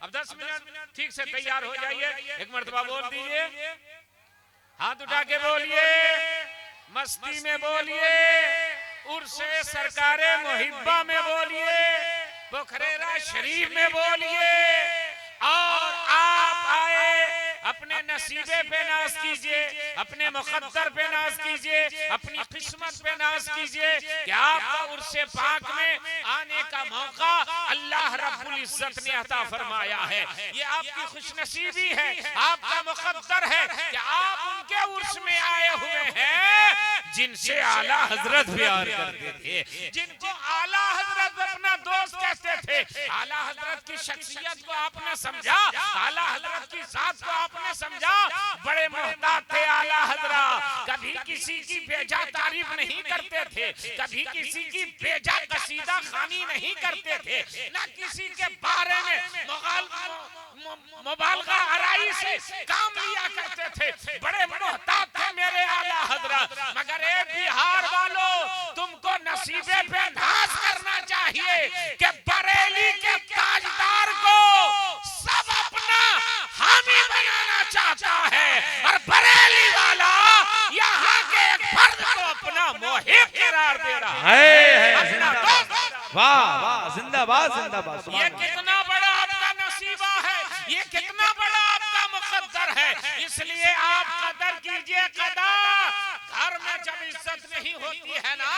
अब 10 मिनट ठीक से तैयार हो जाइए, एक मर्तबा बोल दीजिए, हाथ उठा के बोलिए, मस्ती में बोलिए, उर्से सरकारे मुहिब्बा में बोलिए, पोखरेरा शरीफ में बोलिए, और आप आए अपने नसीबे पे नाज कीजिए, अपने मुक़द्दर पे नाज कीजिए, अपनी किस्मत पे नाज कीजिए कि आपका उर्से पाक में आने का मौका अल्लाह रब्बुल इज्जत ने अता फरमाया है। ये आपकी खुशनसीबी है, आपका मुक़द्दर है कि आप उनके उर्स में आए हुए हैं जिनसे आला हजरत प्यार करते थे, जिनको आला हजरत अपना दोस्त कहते थे। आला हजरत की शख्सियत को आपने समझा, आला हजरत की जात को आपने समझा, बड़े मोहताज थे आला हजरत, कभी किसी की बेजा तारीफ नहीं करते थे, कभी किसी की बेजा कसीदा खानी नहीं करते थे, ना किसी के बारे में मुबालगा आराई से काम लिया करते थे, बड़े मोहताज थे मेरे आला हजरत। मगर ए बिहार वालों, तुमको नसीबे पे नाज करना चाहिए कि बरेली के ताजदार को सब अपना हामी बनाना चाहता है, और बरेली वाला यहाँ के एक फर्द को अपना मोहिब करार दे रहा है। वाह वाह, जिंदाबाद जिंदाबाद। ये कितना बड़ा आपका नसीबा है, ये कितना बड़ा आपका मुक़द्दर है, इसलिए आप कदर कीजिए। कदर घर में जब इज्जत नहीं होती है ना,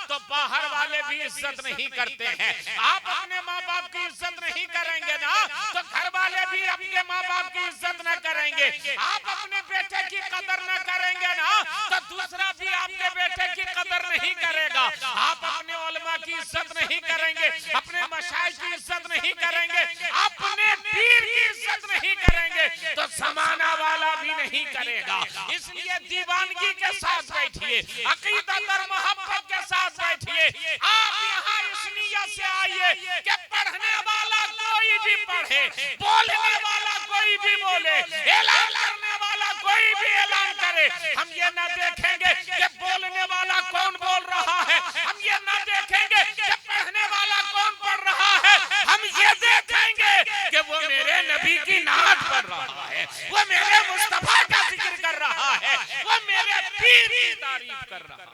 तो बाहर वाले भी इज्जत नहीं करते हैं। आप अपने माँ बाप की इज्जत नहीं करेंगे ना, तो घर वाले भी अपने माँ बाप की इज्जत न करेंगे। आप अपने बेटे की कदर न करेंगे ना, तो दूसरा भी आपके बेटे की कदर नहीं करेगा। आप अपने उलमा की इज्जत नहीं करेंगे, अपने मशाइख की इज्जत नहीं करेंगे, अपने पीर की इज्जत नहीं करेंगे, तो ज़माना वाला भी नहीं करेगा। इसलिए दीवानगी के साथ बैठिए, अकीदत और मोहब्बत के साथ बैठिए। आप यहाँ इस नियत से आइए कि पढ़ने वाला कोई भी पढ़े, बोलने वाला कोई भी बोले, ऐलान करने वाला कोई भी ऐलान करे। हम ये ना देखेंगे कि बोलने वाला कौन बोल रहा है, हम ये ना देखेंगे कि पढ़ने वाला कौन पढ़ रहा है, हम ये देखेंगे कि वो मेरे नबी की नात पढ़ रहा है, वो मेरे मुस्तफा का जिक्र कर रहा है, वो मेरे पीर की तारीफ कर रहा है।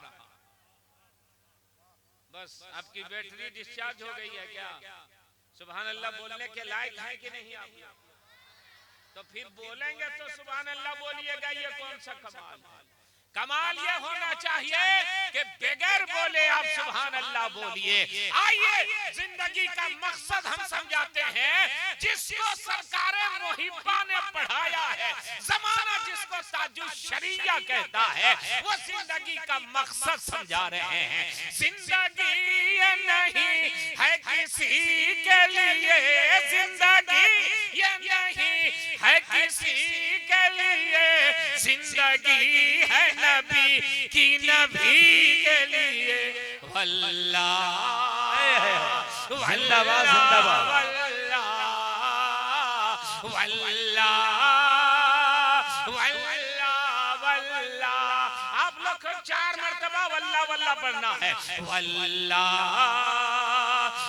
बस आपकी बैटरी डिस्चार्ज हो गई है क्या? सुभान अल्लाह बोलने के लायक है कि नहीं आप? तो फिर बोलेंगे तो सुभान अल्लाह बोलिएगा। ये कौन सा कमाल है? कमाल ये होना चाहिए कि बगैर बोले आप सुभान अल्लाह बोलिए। आइए जिंदगी का मकसद हम समझाते हैं, जिसको सरकारे मुहिब्बा ने पढ़ाया है, जमाना जिसको ताजुल शरिया कहता है, वो जिंदगी का मकसद समझा रहे हैं। जिंदगी ये नहीं है किसी के लिए, जिंदगी ये नहीं है किसी के लिए, जिंदगी है नबी की, नबी के लिए। वल्लाह जिंदाबाद जिंदाबाद। वल्लाह वल्लाह वल्लाह वल्लाह। आप लोग 4 मरतबा वल्लाह वल्लाह पढ़ना है। वल्लाह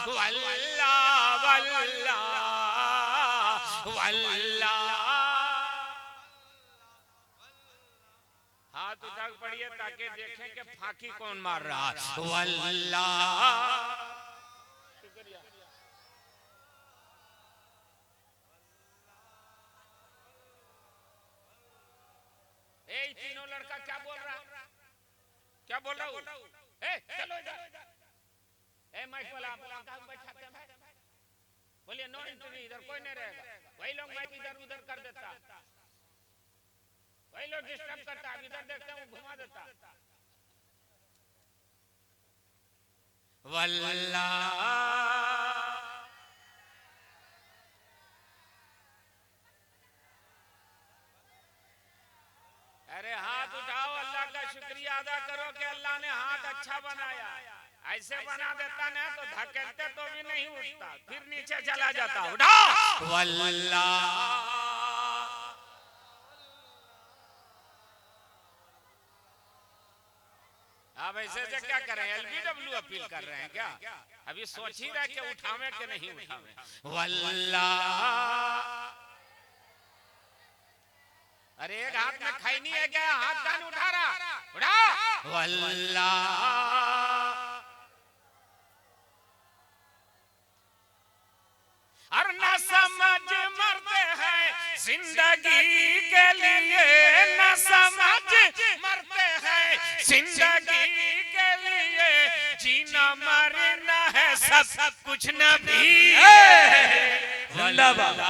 वल्लाह वल्लाह वल्लाह। हाथ उठा के पढ़िए ताकि देखें कि फाकी कौन मार रहा है। वल्लाह। शुक्रिया। ए तीनों लड़का क्या बोल रहा है? क्या बोल रहा हूँ? ए चलो इधर। ए माइक वाला आप कहाँ बैठाते हैं? बोलिए नो एंट्री, इधर कोई नहीं रहेगा। वही लोग माइक इधर उधर कर देता, वही लोग डिस्टर्ब करता है, इधर देखते हैं वो घुमा देता। वल्लाह। अरे हाथ उठाओ, अल्लाह का शुक्रिया अदा करो कि अल्लाह ने हाथ अच्छा बनाया। ऐसे बना देता ना तो धकेलते तो भी नहीं उठता, फिर नीचे चला जाता। उठाओ। वल्लाह। अब ऐसे से क्या करें? एलबीडब्ल्यू अपील कर रहे हैं क्या? अभी सोच ही रहे कि उठावे कि नहीं उठावे। वल्लाह अरे एक हाथ में खैनी है क्या? हाथ कान उठा रहा, उठा। वल्लाह और न समझ मरते हैं जिंदगी के लिए, न समझ मरते हैं जिंदगी के लिए, जीना मरना है सब कुछ नबी है। जिंदाबाद।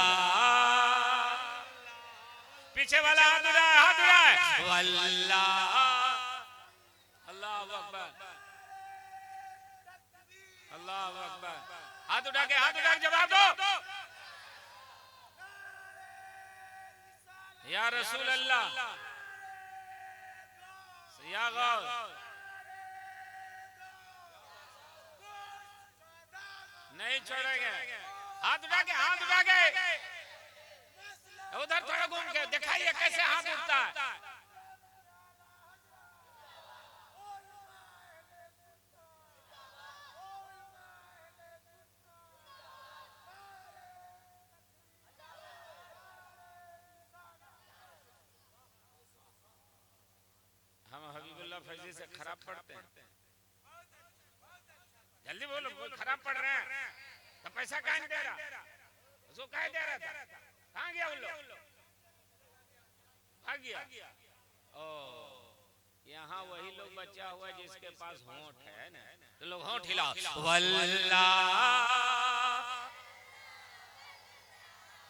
पीछे वाला हाथ उठाए, हाथ उठाए। वल्लाह अल्लाह अकबर, अल्लाह अकबर। हाथ उठा के जवाब दो। या रसूल अल्लाह, या गौस, नहीं छोड़ेंगे। हाथ उठा के उधर थोड़ा घूम के दिखाइए कैसे हाथ उठता है। हम हबीबुल्लाह फैजी से खराब पढ़ते हैं। जल्दी बोलो, खराब पढ़ रहे हैं तो पैसा कहाँ नहीं दे रहा? उसको कहाँ दे रहा था? कहाँ गया उन लोग? भाग गया। ओ यहाँ वही लोग बचा हुआ जिसके पास होंठ है ना, तो लोग होंठ हिलाओ। वल्लाह,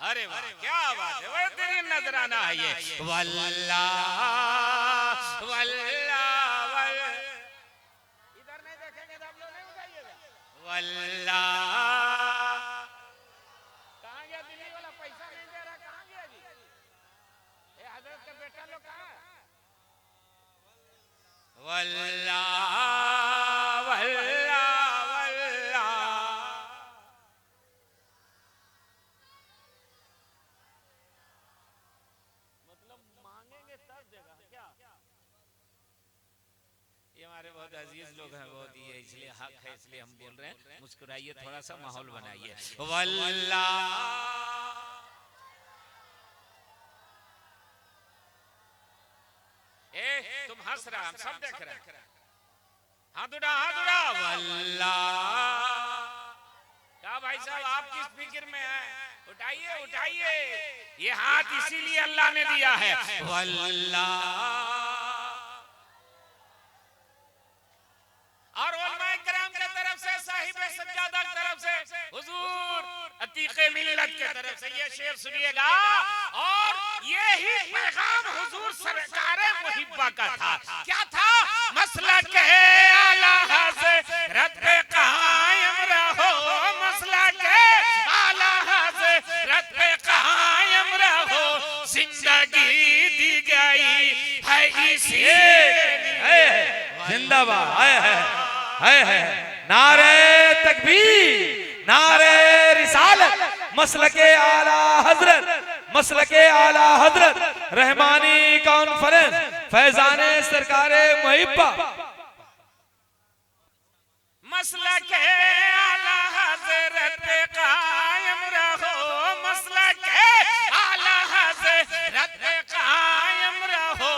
अरे वाह क्या बात है, वो तेरी नजराना है ये। वल्लाह वल्लाह इधर नहीं देखेंगे तो आप लोग नहीं उठाइएगा। वल्लाह कहाँ गया दिल्ली वाला? पैसा नहीं दे रहा, कहाँ गया जी? ये हजरत का बेटा लोग कहाँ है? वल्लाह वल्लाह वल्लाह मतलब मांगेंगे तब देगा क्या? ये हमारे बहुत अजीज लोग हैं, बहुत ही है, इसलिए हक है, इसलिए हम बोल रहे हैं। मुस्कुराइए, थोड़ा सा माहौल बनाइए। वल्लाह तुम हंस रहा, हम सब देख रहे हैं। हाथ उड़ा वल्लाह। क्या भाई साहब आप किस फिक्र में हैं? उठाइए ये हाथ इसीलिए अल्लाह ने दिया है। वल्लाह और उलमाए किराम के तरफ से, साहिबे सज्जादा की तरफ से, हुजूर अतीके मिल्लत के तरफ से ये शेर सुनिएगा। और यही पैगाम हुजूर सरकारे मुहिब्बा का था। क्या था? मसलक है आला हज़रत पे कायम रहो, मसलक है आला हज़रत पे कायम रहो, जिंदगी दी गई है इसी। जिंदाबाद। है नारे तकबीर, नारे रिसालत, मसलके आला हजरत रहमानी कॉन्फ्रेंस फैजाने सरकारे मुहिब्बा। मसलके आला हजरत पे कायम रहो, मसलके आला हजरत पे कायम रहो,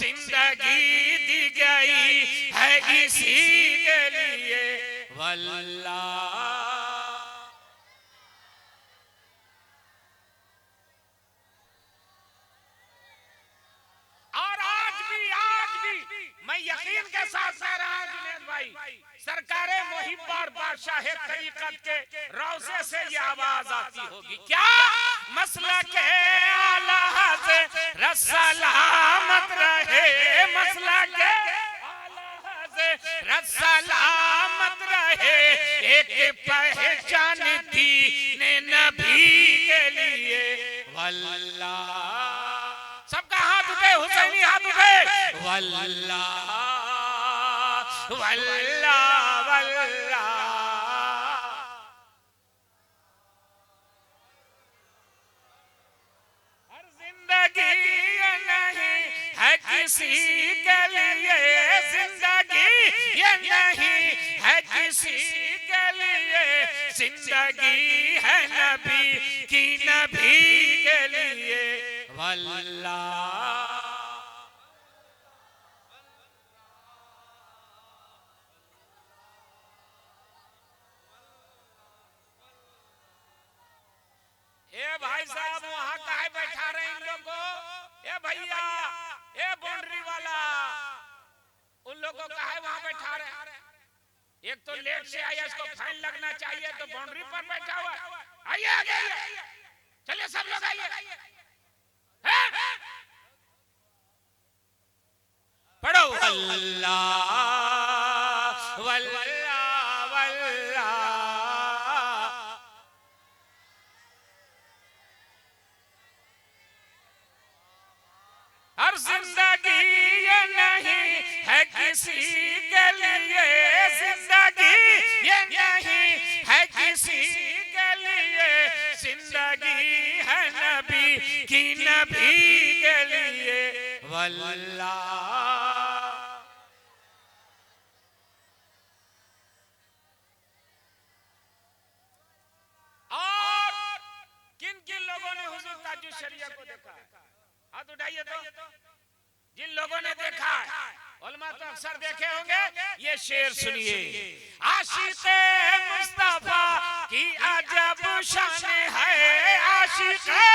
जिंदगी दी गई है इसी के लिए। वल्लाह और आज भी मैं यकीन के साथ कह रहा हूं जुनैद भाई, सरकारे मुहिब्बा और बादशाह तरीकत के रोज़े से ये आवाज आती होगी। क्या? मसलके आला हज़रत सलामत रहे, मसलके आला हज़रत सलामत रहे, एक पहचान थी ने नबी के लिए। वल्लाह सबका हाथ उठे, हुसैनी हाथ उठे। वल्लाह वल्लाह वल्लाह हर जिंदगी ये नहीं है किसी के लिए, जिंदगी ये नहीं है किसी के लिए, जिंदगी है नबी की, नबी के लिए। वल्लाह। ए भाई साहब वहां काहे बैठा रहे इन लोगों को? ए भैया, ए बाउंड्री वाला, उन लोगों को काहे वहां बैठा रहे? एक तो लेट से आया, इसको फाइन लगना चाहिए, तो बाउंड्री पर बैठा हुआ। आइए आगे आइए, चलिए सब लोग आइए। पढ़ो अल्लाह वल्लाह वल्लाह। हर जिंदगी ये नहीं है किसी के लिए, जिंदगी ये नहीं है किसी के लिए, जिंदगी है नबी की, नबी के लिए वल्लाह। और किन किन लोगों ने हुजूर ताजुल शरिया को देखा? हाथ उठाइए तो। जिन लोगों ने देखा, उलमा तो अक्सर देखे होंगे, ये शेर सुनिए। आशिक़े मुस्तफा की अजब शान है, आशिक़े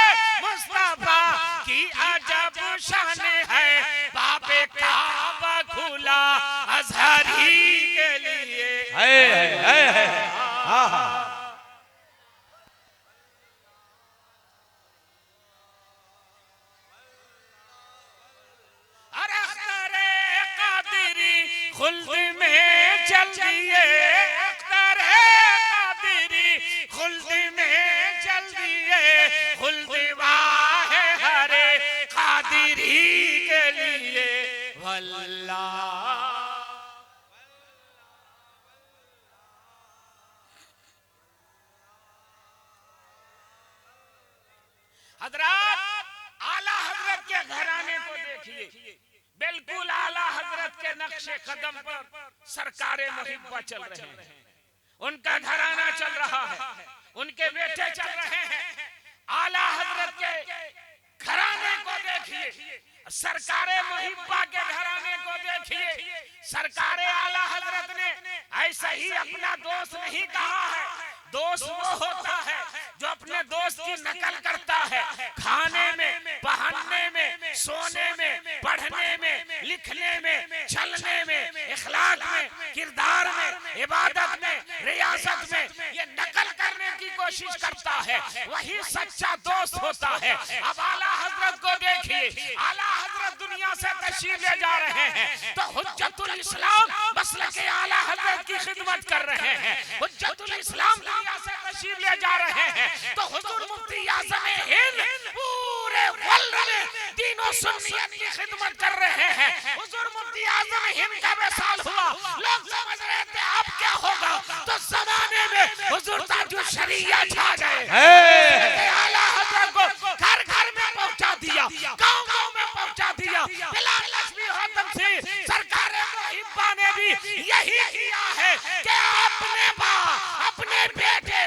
मुस्तफा की अजब शान है, बाबे काबा खुला अज़हरी के लिए। है हाँ हाँ। खुल्द में चल दिए, अख्तर कादिरी खुल्द में चल दिए, खुल्द वाहे हरे कादिरी के लिए वल्लाह। हजरत, आला हजरत के घराने को देखिए, बिल्कुल आला हजरत के नक्शे कदम पर सरकारे मुहिब्बा चल रहे हैं, उनका घराना चल रहा है, उनके बेटे चल रहे हैं। आला हजरत के घराने को देखिए, सरकारे मुहिब्बा के घराने को देखिए। सरकारे आला हजरत ने ऐसा ही अपना दोस्त नहीं कहा है। दोस्त वो होता है जो अपने दोस्त की नकल करता है, खाने में, पहनने में, सोने में, पढ़ने में, लिखने में, चलने में, इखलाक में, किरदार में, इबादत में, रियासत में, ये नकल करने की कोशिश करता है, वही सच्चा दोस्त होता है। अब आला हजरत को देखिए, आला हजरत दुनिया से तशरीफ ले जा रहे हैं, तो हुज्जतुल इस्लाम मसलक आला हजरत की खिदमत कर रहे हैं। हुज्जतुल इस्लाम दुनिया से तशरीफ ले जा रहे हैं, तो हुजूर मुफ्ती आज़म हिंद पूरे वर्ल्ड में दीन और सुन्नियत की खिदमत कर रहे हैं। हुजूर मुफ्ती आज़म हिंद का विसाल हुआ, लोग समझ रहे थे अब क्या होगा, तो जमाने में हुजूर ताजुल शरिया छा गए। आला हजरत को घर घर में पहुंचा दिया, गांव गांव में पहुंचा दिया। बिलाल लक्ष्मी होतम से सरकार मुहिब्बा ने भी यही किया है कि अपने बेटे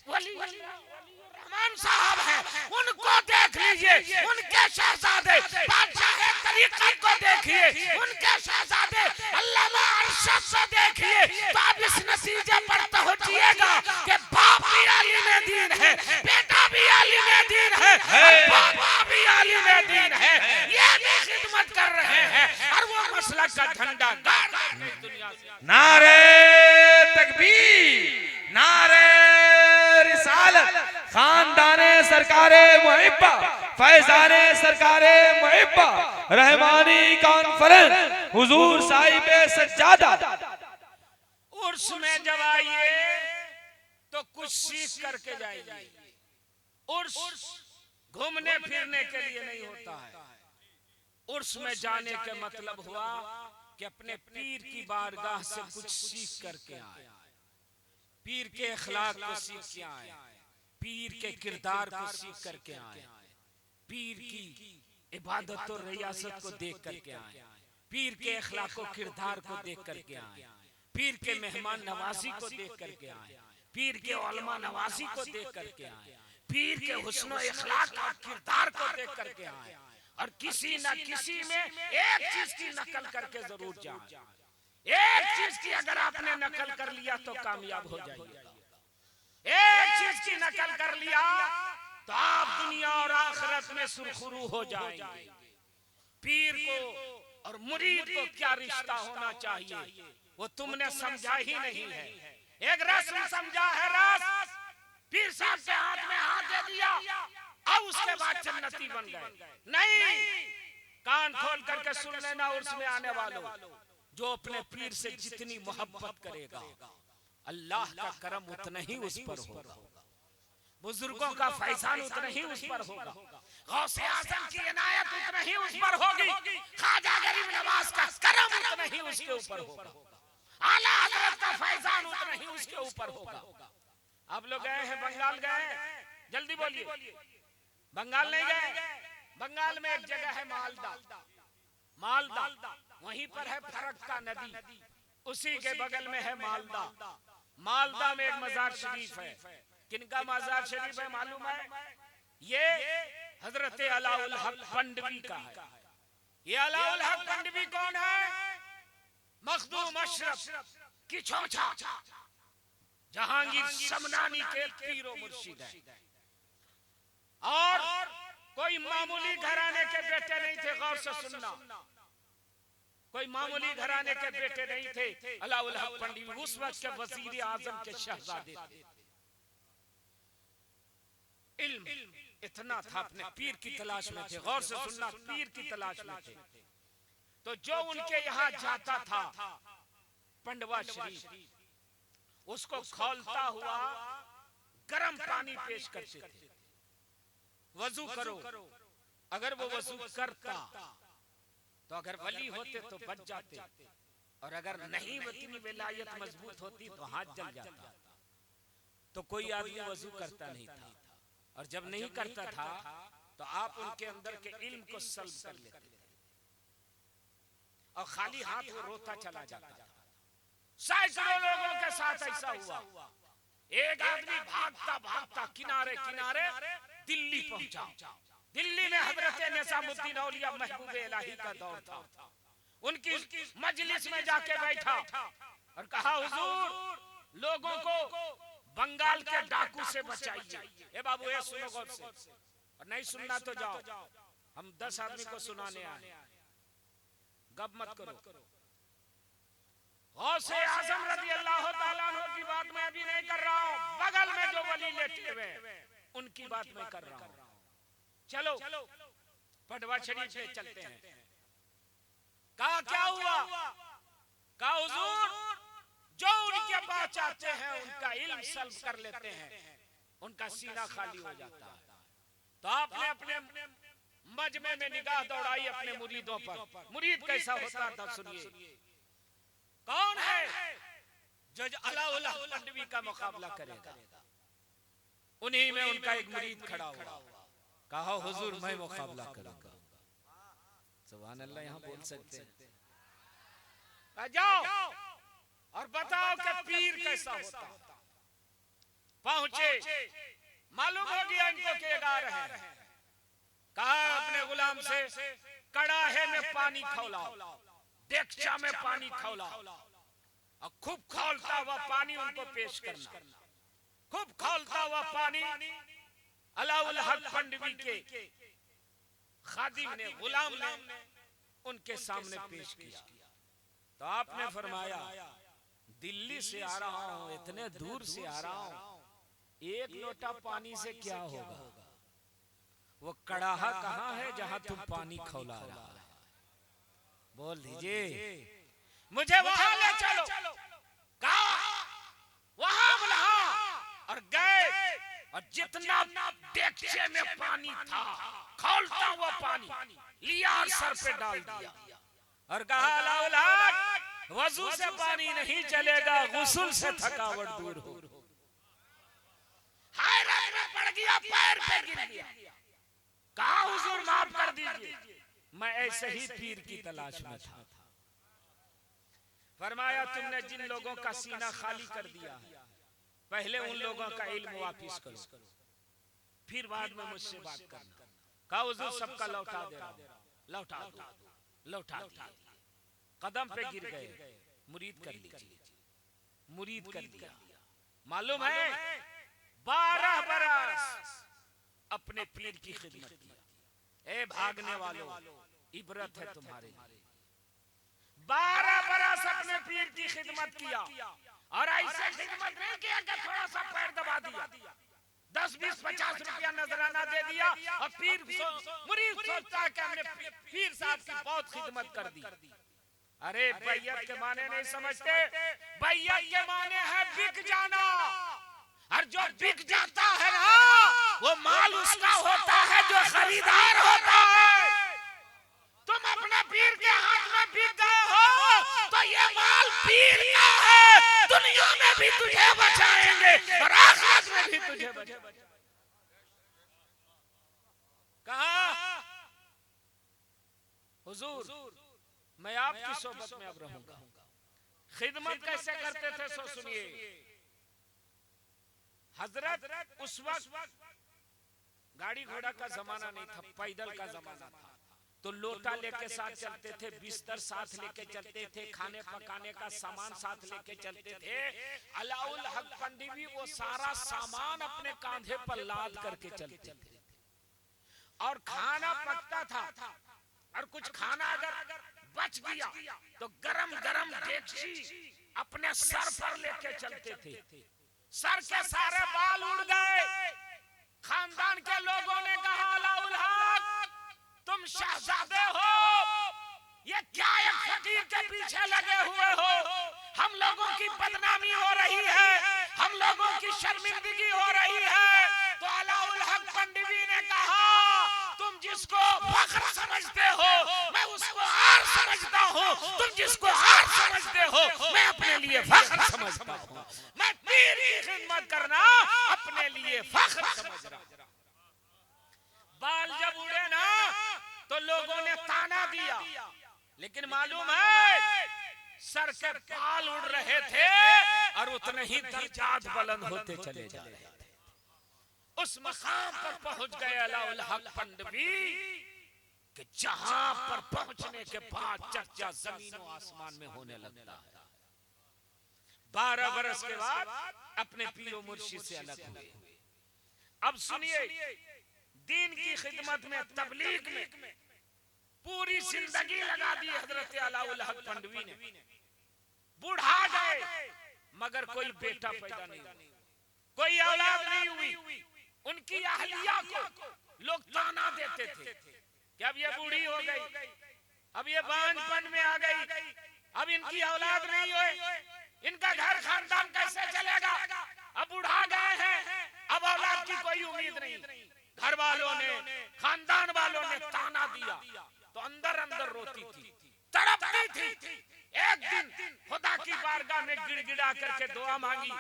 वली रहमान साहब हैं, उनको देख लीजिए, उनके शहजादे बादशाह तरीक़त को देखिए, उनके शहजादे अल्लामा अरशद को देखिए, तो आप इस नतीजे पर पहुंचिएगा कि बाप भी आलिम दीन है, बेटा भी आलिम दीन है, बाबा भी आलिम दीन है, ये भी खिदमत कर रहे हैं और वो मसलक का झंडा गाड़ रहे हैं दुनिया से। नारे तकबीर, नारे रिसालत, खानदाने सरकारे मुहिब्बा, फैजाने सरकारे मुहिब्बा, रहमानी कॉन्फ्रेंस हुजूर साहिबे सज्जादा। उर्स में जब आइए तो कुछ सीख करके जाइए। उर्स घूमने फिरने के लिए नहीं होता है। उर्स में जाने का मतलब हुआ कि अपने पीर की बारगाह से कुछ सीख करके आए, पीर के अखलाक को सीख के आए, पीर के किरदार को सीख करके आए, पीर की इबादत और रियासत को देख करके आए, पीर के अखलाक और किरदार को देख करके आए, पीर के मेहमान नवाजी को देख करके आए, पीर के उलमा नवाजी को देख करके आए, पीर के हुस्न इखलाक और किरदार को देख करके आए और किसी न किसी में एक चीज की नकल करके जरूर जाए। एक चीज की अगर आपने नकल कर लिया तो कामयाब हो जाइएगा। एक चीज की नकल कर लिया तो आप दुनिया और आखिरत में सुरखुरू हो जाएंगे। पीर को और मुरीद को क्या रिश्ता होना चाहिए वो तुमने समझा ही नहीं है। एक रस्म समझा है, रस पीर साहब के हाथ में हाथ दे दिया और उसके बाद जन्नती बन गए। नहीं, कान खोल करके सुन लेना उर्स में आने वालों, जो अपने पीर से जितनी मोहब्बत करेगा अल्लाह का करम उतना ही उस पर होगा, बुजुर्गों का फैजान उतना ही उस पर होगा, गौसे आज़म की इनायत उतना ही उस पर होगी, ख्वाजा गरीब नवाज का करम उतना ही उसके ऊपर होगा, आला हज़रत का फैजान उतना ही उसके ऊपर होगा। आप लोग गए हैं बंगाल, गए जल्दी बोलिए, बंगाल नहीं गए? बंगाल में एक जगह है मालदा, मालदा वहीं पर है फरक्का नदी, उसी के बगल में है मालदा। मालदा में एक मजार शरीफ है। किनका मजार शरीफ है मालूम है? ये हजरत अलाउल हक पंडवी का है। ये अलाउल हक पंडवी कौन है? मखदूम अशरफ की छोटा जहांगीर समनानी के पीरो मुर्शिद है और कोई मामूली घराने के बेटे नहीं थे। गौर से सुनना, कोई मामूली घराने के बेटे नहीं थे। अलाउल हक पंडवी उस वक्त के वजीर आजम के शहजादे थे। इल्म इतना था, अपने पीर की तलाश में थे। गौर से सुनना, पीर की तलाश में थे। तो जो उनके यहाँ जाता था पंडवा शरीफ, उसको खौलता हुआ गर्म पानी पेश करते थे। वजू करो, अगर वो वजू करता तो अगर वली होते तो बच जाते, और अगर नहीं इतनी विलायत मजबूत होती तो हाथ जल जाता। तो कोई आदमी वजू करता नहीं था, और जब नहीं करता था तो आप उनके अंदर के इल्म को सल्ब कर लेते थे और खाली हाथ वो रोता चला जाता था। सैकड़ों लोगों के साथ ऐसा हुआ। एक आदमी भागता भागता किनारे किनारे दिल्ली पहुंचा। दिल्ली में हजरत निजामुद्दीन औलिया महबूब इलाही का दौर था। उनकी मजलिस में जाके बैठा और कहा, हुजूर लोगों को बंगाल के डाकू से बचाइए। ए बाबू ये सुनो गौर से, और नहीं सुनना तो जाओ, हम 10 आदमी को सुनाने आए, गप मत करो। गौसे आज़म रज़ी अल्लाह ताला अन्हु की बात मैं अभी नहीं कर रहा हूँ, बगल में जो वली लेटे हुए उनकी बात मैं कर रहा हूँ। चलो पटवा शरीफ पे चलते हैं। कहा क्या हुआ? कहा हुजूर जो उनके पास आते हैं उनका इल्म सल्ब कर लेते हैं, उनका सीना खाली हो जाता है। तो आपने अपने मजमे में निगाह दौड़ाई अपने मुरीदों पर। मुरीद कैसा होता था सुनिए। कौन है जो अलाउल हक पंडवी का मुकाबला करेगा? उन्हीं में उनका एक मुरीद खड़ा हुआ। कहा, हुजूर मैं मुकाबला करूंगा। सुभान अल्लाह, यहाँ बोल सकते हैं। जाओ और बताओ कि पीर कैसा होता। पहुंचे, मालूम हो गया इनको के गा रहे हैं। कहा अपने गुलाम से कड़ाहे में पानी खौलाओ, देगचा में पानी खौलाओ, और खूब खौलता हुआ पानी उनको पेश करना। खूब खौलता हुआ पानी अलाउल हक पंडवी के खादिम ने, गुलाम ने उनके सामने पेश किया। तो आपने फरमाया, दिल्ली से आ रहा हूं, इतने दूर से आ रहा हूं, एक लोटा पानी से क्या होगा? वो कड़ाहा कहाँ है जहां तुम पानी खौला रहा है? बोल दीजिए, मुझे वहां ले चलो। कहा वहां बुला, और गए, और जितना देगचे में पानी था, खौलता हुआ पानी लिया और सर पे डाल दिया, और कहा अलाउल हक वजू से पानी नहीं चलेगा, गुस्ल से थकावट दूर हो। हैरत में पड़ गया, पैर पे गिर गया। कहा हुजूर माफ कर दीजिए, मैं ऐसे ही पीर की तलाश में था। फरमाया, तुमने जिन लोगों का सीना खाली कर दिया, पहले उन लोगों का इल्म वापिस करो। फिर बाद में मुझसे बात करना। कहा हुजूर सबका लौटा दे रहा हूं, लौटा दो, लौटा दिया। कदम पे गिर गए, मुरीद कर लीजिए, मुरीद कर लिया। मालूम है 12 बरस अपने पीर की खिदमत किया। ए भागने वालों, इबरत है तुम्हारे लिए। 12 बरस अपने पीर की खिदमत किया, और ऐसे खिदमत नहीं किया कि थोड़ा सा पैर दबा दिया, 10, 20, 50 रुपया नजराना दे दिया, और पीर मुरीद सोचता है कि हमने पीर साहब की बहुत खिदमत कर दी। अरे बैयत के माने नहीं समझते, बैयत के माने है बिक जाना, और जो बिक जाता है ना वो माल उसका होता है जो खरीदार होता है। तुम अपने पीर के हाथ में बिक गए हो तो ये माल पीर का है, दुनिया में भी तुझे बचाएंगे और आखिरत में भी तुझे बचाएंगे। कहा हुजूर मैं आपकी सोबत में अब रहूंगा। खिदमत कैसे करते थे सो सुनिए। हजरत उस वक्त गाड़ी घोड़ा का जमाना नहीं था, पैदल का जमाना था, तो लोटा लेके साथ चलते थे, बिस्तर साथ लेके चलते थे, खाने पकाने का सामान साथ लेके चलते थे। अलाउल हक पंडिवी वो सारा सामान अपने कांधे पर लाद करके चलते थे, और खाना पकता था, और कुछ खाना अगर बच गया तो गरम गरम डेगची अपने सर पर लेके चलते थे। सर के सारे बाल उड़ गए। खानदान के लोगों ने कहा अलाउल हक तुम शहजादे हो, ये क्या एक फकीर के पीछे लगे हुए हो, हम लोगों की बदनामी हो रही है, हम लोगों की शर्मिंदगी हो रही है। तो अलाउल हक पंडिवी ने कहा तुम जिसको फख्र समझते हो मैं उसको आर समझता हूँ, तुम जिसको आर समझते हो मैं अपने लिए फख्र समझता हूँ। मैं पीर की खिदमत करना अपने लिए फख्र समझ रहा हूँ। बाल जब उड़े ना तो लोगों ने ताना दिया, लेकिन मालूम है सर के बाल उड़ रहे थे और उतने ही दर्जात बुलंद होते चले जा रहे थे। उस मकाम पर पहुंच गए अलाउल हक पंडवी कि जहां पर पहुंचने के बाद चर्चा जमीन और आसमान में होने लगता है। 12 बरस के बाद अपने पीर मुर्शिद से अलग हुए। अब सुनिए, दीन की खिदमत में, तबलीग में पूरी जिंदगी लगा दी हजरत अलाउल हक पंडवी ने। बूढ़ा गए मगर कोई बेटा पैदा नहीं हुआ, कोई औलाद नहीं हुई। उनकी अहलिया को लोग ताना देते थे कि अब ये बूढ़ी हो गई, अब ये बांझपन में आ गई, अब इनकी औलाद नहीं हुई, इनका घर खानदान कैसे चलेगा, अब बुढ़ा गए हैं, अब औलाद की कोई उम्मीद नहीं। घर वालों ने, खानदान वालों ने ताना दिया तो अंदर अंदर रोती थी, तड़पती थी। एक दिन खुदा की बारगाह में गिड़गिड़ा करके दुआ मांगी,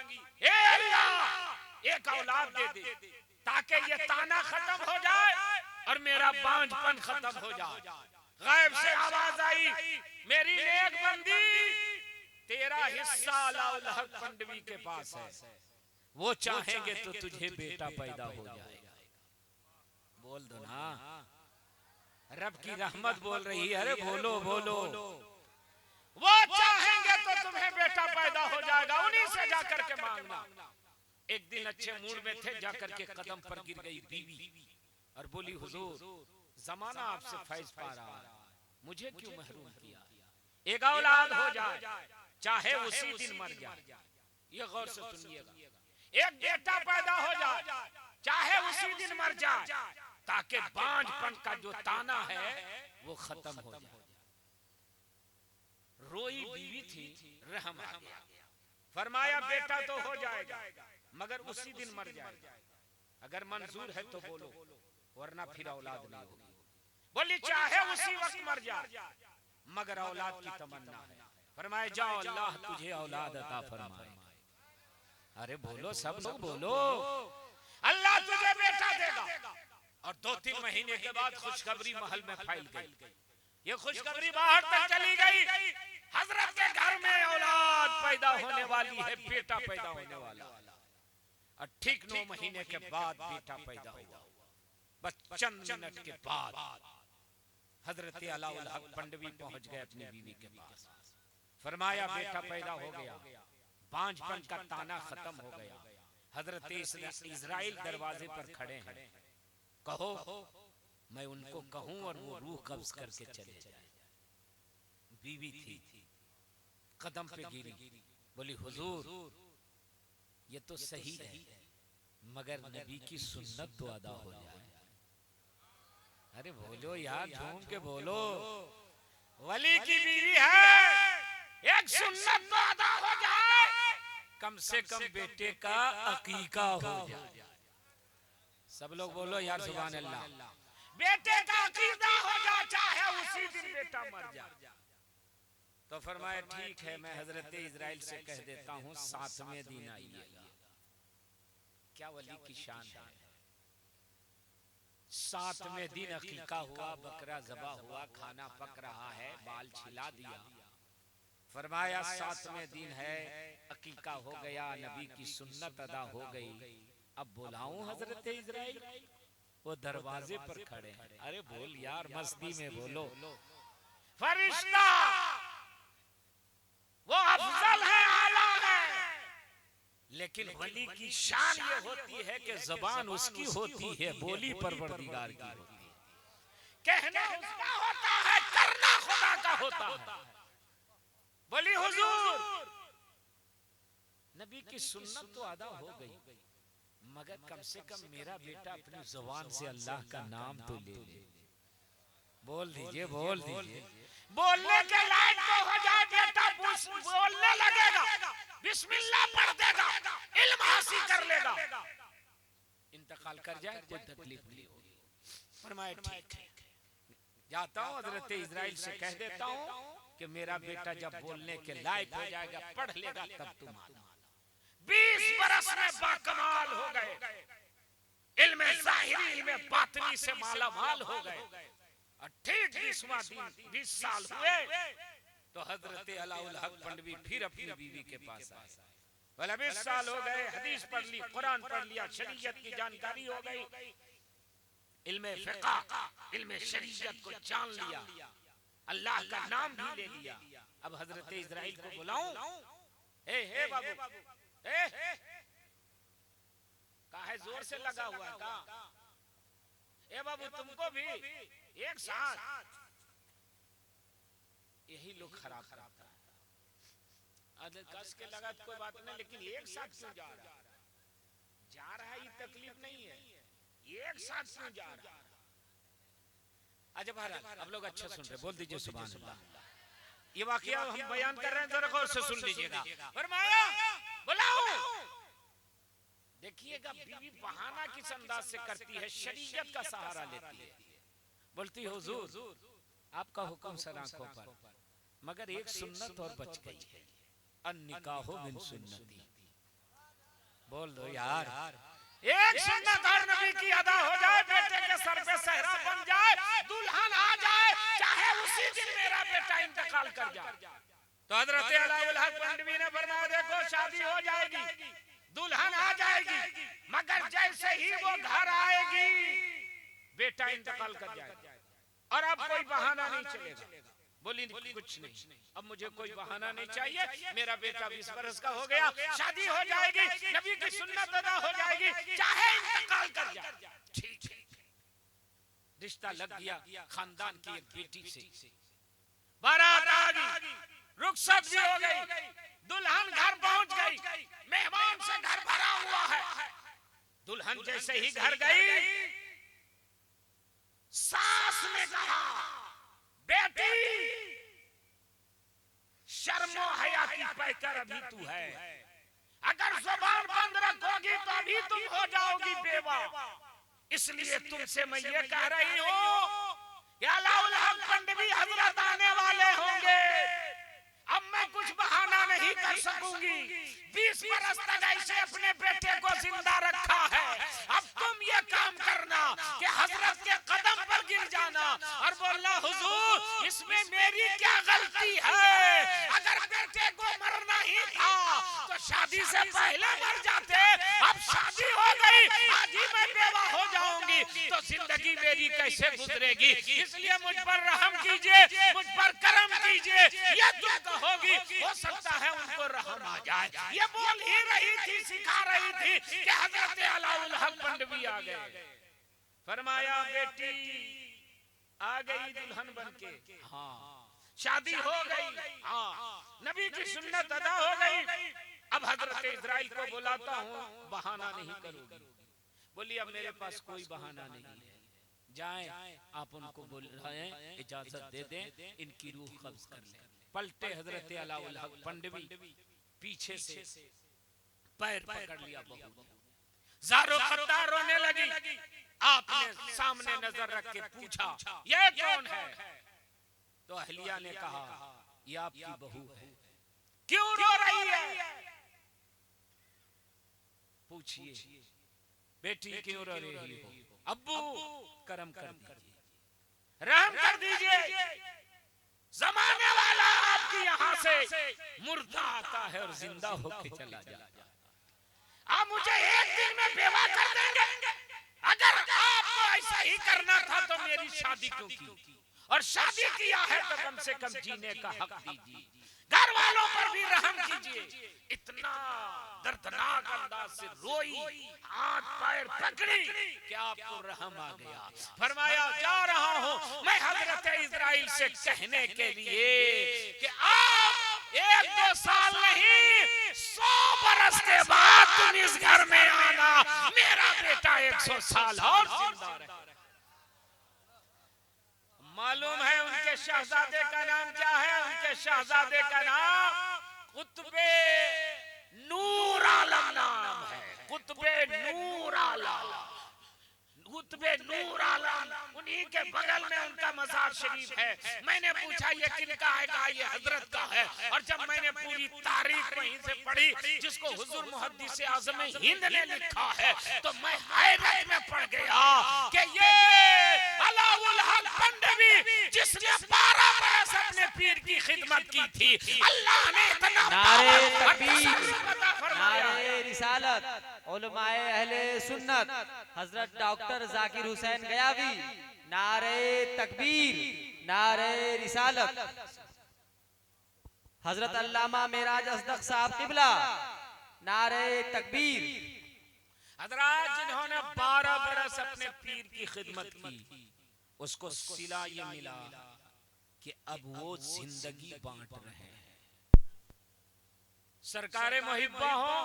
ए अल्लाह एक औलाद दे दे ताकि ये ताना खत्म हो जाए और मेरा बांझपन खत्म हो जाए। गैब से आवाज आई, मेरी नेक बंदी तेरा हिस्सा अलाउल हक पंडवी के पास है, वो चाहेंगे तो तुझे बेटा पैदा हो जाएगा। बोल दो ना, रब की रहमत बोल रही है। अरे बोलो बोलो, वो चाहेंगे तो तुम्हें बेटा पैदा हो जाएगा, उन्हीं से जाकर के मांगना। एक दिन अच्छे मूड में थे, जाकर के कदम पर गिर गई बीवी और बोली हुजूर जमाना आपसे फैज पा रहा है, मुझे क्यों महरूम किया। एक औलाद हो जाए चाहे उसी दिन मर जाए, ये गौर से सुनिएगा। एक बेटा पैदा हो जाए चाहे उसी दिन मर जाए, ताकि बांझपन का जो ताना है वो खत्म हो जाए। रोई बीवी थी, रहम आ गया, फरमाया बेटा तो हो जाएगा मगर उसी दिन मर जाएगा, अगर मंजूर है तो बोलो वरना फिर औलाद नहीं होगी। बोली चाहे उसी वक्त मर जाए मगर औलाद की तमन्ना है। फरमाए जाओ अल्लाह तुझे औलाद अता फरमाए। अरे बोलो सब लोग बोलो, अल्लाह तुझे बेटा देगा। और 2-3 महीने के बाद खुशखबरी महल में फैल गई। ये खुशखबरी बाहर तक चली गई, हजरत के घर में औलाद पैदा होने वाली है, बेटा पैदा होने वाला। और ठीक 9 महीने के बाद बेटा पैदा हुआ। बस चंद मिनट के बाद हजरत अलाउल हक पंडवी पहुंच गए अपनी बीवी के पास। फरमाया बेटा पैदा हो गया, बांझपन का ताना खत्म हो गया। हजरत इस्राइल दरवाजे पर खड़े हैं, कहो मैं उनको कहूं और वो रूह कब्ज करके चले जाए। बीवी थी, कदम पे गिरी, बोली हुजूर ये तो सही है मगर नबी की सुन्नत तो अदा हो जाए। अरे बोलो यार, झूम के बोलो, वली की बीवी है, एक सुन्नत तो अदा हो जाए, कम से कम बेटे का अकीका हो जाए। सब लोग बोलो यार सुभान अल्लाह। बेटे का अकीका हो जाए, चाहे उसी दिन बेटा मर जाए। तो फरमाया ठीक है, मैं हजरत इस्राइल से कह देता हूँ 7वें दिन आइएगा। क्या वली की शान है। 7वें दिन अकीका हुआ, बकरा ज़बा हुआ, खाना पक रहा है, बाल छिला दिया। फरमाया 7वें दिन है, अकीका हो गया, नबी की सुन्नत अदा हो गई। अब बुलाऊं हजरत इस्राइल? वो दरवाजे पर खड़े हैं। अरे बोल यार, मस्ती में बोलो। फरिश्ता वो अफजल है, आला है, लेकिन वली की शान ये होती है कि ज़बान उसकी होती है, बोली परवरदिगार की होती है, कहना उसका होता है, करना खुदा का होता है। बोली हुजूर नबी की सुन्नत तो अदा हो गई, मगर कम से कम मेरा बेटा अपनी ज़ुबान से अल्लाह का नाम तो ले ले। बोल दीजिए, बोल दीजिए। बोलने के लायक तो हो जाए बेटा, बोलने लगेगा, बिस्मिल्लाह पढ़ देगा, इल्म हासिल कर लेगा, इंतकाल कर जाए कोई तकलीफ नहीं होगी। फरमाया ठीक है, जाता हूँ हजरत इस्राइल से कह देता हूँ कि मेरा बेटा जब बोलने के लायक हो जाएगा, पढ़ लेगा, तब तुम आना। 20 बरस में बाकमाल हो गए, इल्म ज़ाहिरी इल्म बातिनी से मालामाल हो गए। और ठीक 20 साल हुए तो हजरत अलाउल हक पंडवी फिर अपनी बीवी के पास आए। बोले 20 साल हो गए, हदीस पढ़ ली, कुरान पढ़ लिया, शरीयत की जानकारी हो गई, इल्म फिक़ह इल्म शरीयत को जान लिया, अल्लाह का नाम भी ले लिया। अब हजरत इस्राइल को बुलाऊं? हे बाबू, काहे जोर से लगा हुआ है का? ए बाबू तुमको भी एक साथ, यही लोग खराब करता है। अगर कस के लगा तो कोई बात नहीं, लेकिन एक साथ क्यों जा रहा है? जा रहा है ये तकलीफ नहीं है, एक साथ क्यों जा रहा है? अच्छा महाराज, अब लोग अच्छा सुन रहे, बोल दीजिए सुभान अल्लाह। ये वाकया हम बयान कर रहे हैं, जरा गौर से सुन लीजिएगा। फरमाया बुलाओ। देखिएगा बीवी बहाना किस अंदाज से करती है, शरीयत का सहारा लेती है। बोलती हुजूर आपका हुक्म सर आंखों पर, मगर एक सुन्नत और बच गई है, अन्निकाहु मिन सुन्नती। बोल दो यार, एक सुन्नत और नबी की अदा हो जाए, बेटे के सर पे सहरा बन जाए, दुल्हन आ जाए, चाहे उसी दिन मेरा बेटा इंतकाल कर जाए। तो हजरत अलाउल हक पंडवी ने फरमाया देखो शादी हो जाएगी, दुल्हन आ जाएगी, मगर जैसे ही वो घर आएगी बेटा इंतकाल कर जाएगा, और अब कोई बहाना नहीं चलेगा। बोली कुछ नहीं, अब मुझे कोई बहाना नहीं चाहिए, मेरा बेटा 20 बरस का हो गया, शादी हो जाएगी, नबी की सुन्नत अदा हो जाएगी, चाहे इंतकाल कर जाए। ठीक रिश्ता लग गया खानदान की एक बेटी से, बारात आ गई, रुखसत भी हो गई, दुल्हन घर पहुंच गई, मेहमान से घर भरा हुआ है। दुल्हन जैसे ही घर गई, सास ने कहा बेटी शर्मो हया की पैकर अभी तू है, अगर जुबान बंद रखोगी तो अभी तुम हो जाओगी बेवा, इसलिए तुमसे मैं ये कह रही हूँ कि अलाउल हक पंडवी हजरत आने वाले होंगे, अब मैं कुछ बहाना नहीं कर सकूंगी। 20 बरस तक ऐसे अपने बेटे को जिंदा रखा है, अब तुम ये काम करना कि हजरत के कदम पर गिर जाना और बोलना हुजूर इसमें मेरी क्या गलती है, अगर बेटे को मरना ही था तो शादी से पहले मर जाते, अब शादी जिंदगी मेरी कैसे गुजरेगी, इसलिए मुझ पर रहम कीजिए, मुझ पर करम कीजिए। ये तुम कहोगी, हो सकता है उनको रहम आ जाए। ये बोल ही रही थी, सिखा रही थी कि हजरत अलाउल हक पंडवी आ गए। फरमाया बेटी आ गई दुल्हन बनके, हाँ शादी हो गई, हाँ नबी की सुन्नत अदा हो गई। अब हजरत इस्राइल को बुलाता हूँ, बहाना नहीं करोगी। बोली अब मेरे पास कोई बहाना नहीं है, जाएं आप उनको बुलाएं, इजाजत दे दें, इनकी रूह कब्ज कर लें। पलटे हजरत अलाउल हक पंडवी, पीछे से पैर पकड़ लिया बहू, ज़ारो ख़त्तार रोने लगी। आपने सामने नजर रख के पूछा ये कौन है? तो अहलिया ने कहा ये आपकी बहू है। क्यों रो रही है? पूछिए बेटी क्यों रो रही हो? अब्बू करम कर दीजिए, रहम कर दीजिए, जमाने वाला आपकी यहाँ से मुर्दा आता है और जिंदा होके चला जाता। आप मुझे एक दिन में बेवा कर देंगे? अगर आपको ऐसा ही करना था तो मेरी शादी क्यों की? और शादी किया है तो कम से कम जीने का हक दीजिए, घर वालों पर भी रहम कीजिए। इतना दर्दनाक अंदाज से रोई, हाथ पैर पकड़ी कि आपको रहम आ गया। फरमाया जा रहा हूँ मैं हजरत इस्राइल से कहने के लिए कि आप 1-2 साल नहीं 100 बरस के बाद तुम इस घर में आना, मेरा बेटा 100 साल और जिंदा रहे। मालूम है उनके शहजादे का नाम क्या है? उनके शहजादे का नाम कुतबे नूर आलम नाम है। कुतबे नूर आलम, कुतबे नूर आलम, उन्हीं के बगल में उनका मज़ार शरीफ है। मैंने पूछा ये किनका है? कहा ये हजरत का है। और जब मैंने पूरी तारीख वहीं से पढ़ी जिसको हुजूर मुहद्दिस आज़म हिंद ने लिखा है, तो मैं हैरत में पड़ गया कि ये अलाउल हक पंडवी जिसने 12 बरस अपने पीर की खिदमत की थी, अल्लाह ने इतना नारे तकबीर, नारे रिसालत, उलमाए अहले सुन्नत हजरत डॉक्टर जाकिर हुसैन गयावी, नारे तकबीर, नारे रिसालत, हजरत अल्लामा मेराज असदक साहब किबला, नारे तकबीर। हजरात जिन्होंने 12 बरस अपने पीर की खिदमत की, उसको सिला ये मिला कि अब वो जिंदगी बांट रहे हैं। सरकारे मुहिब्बा हो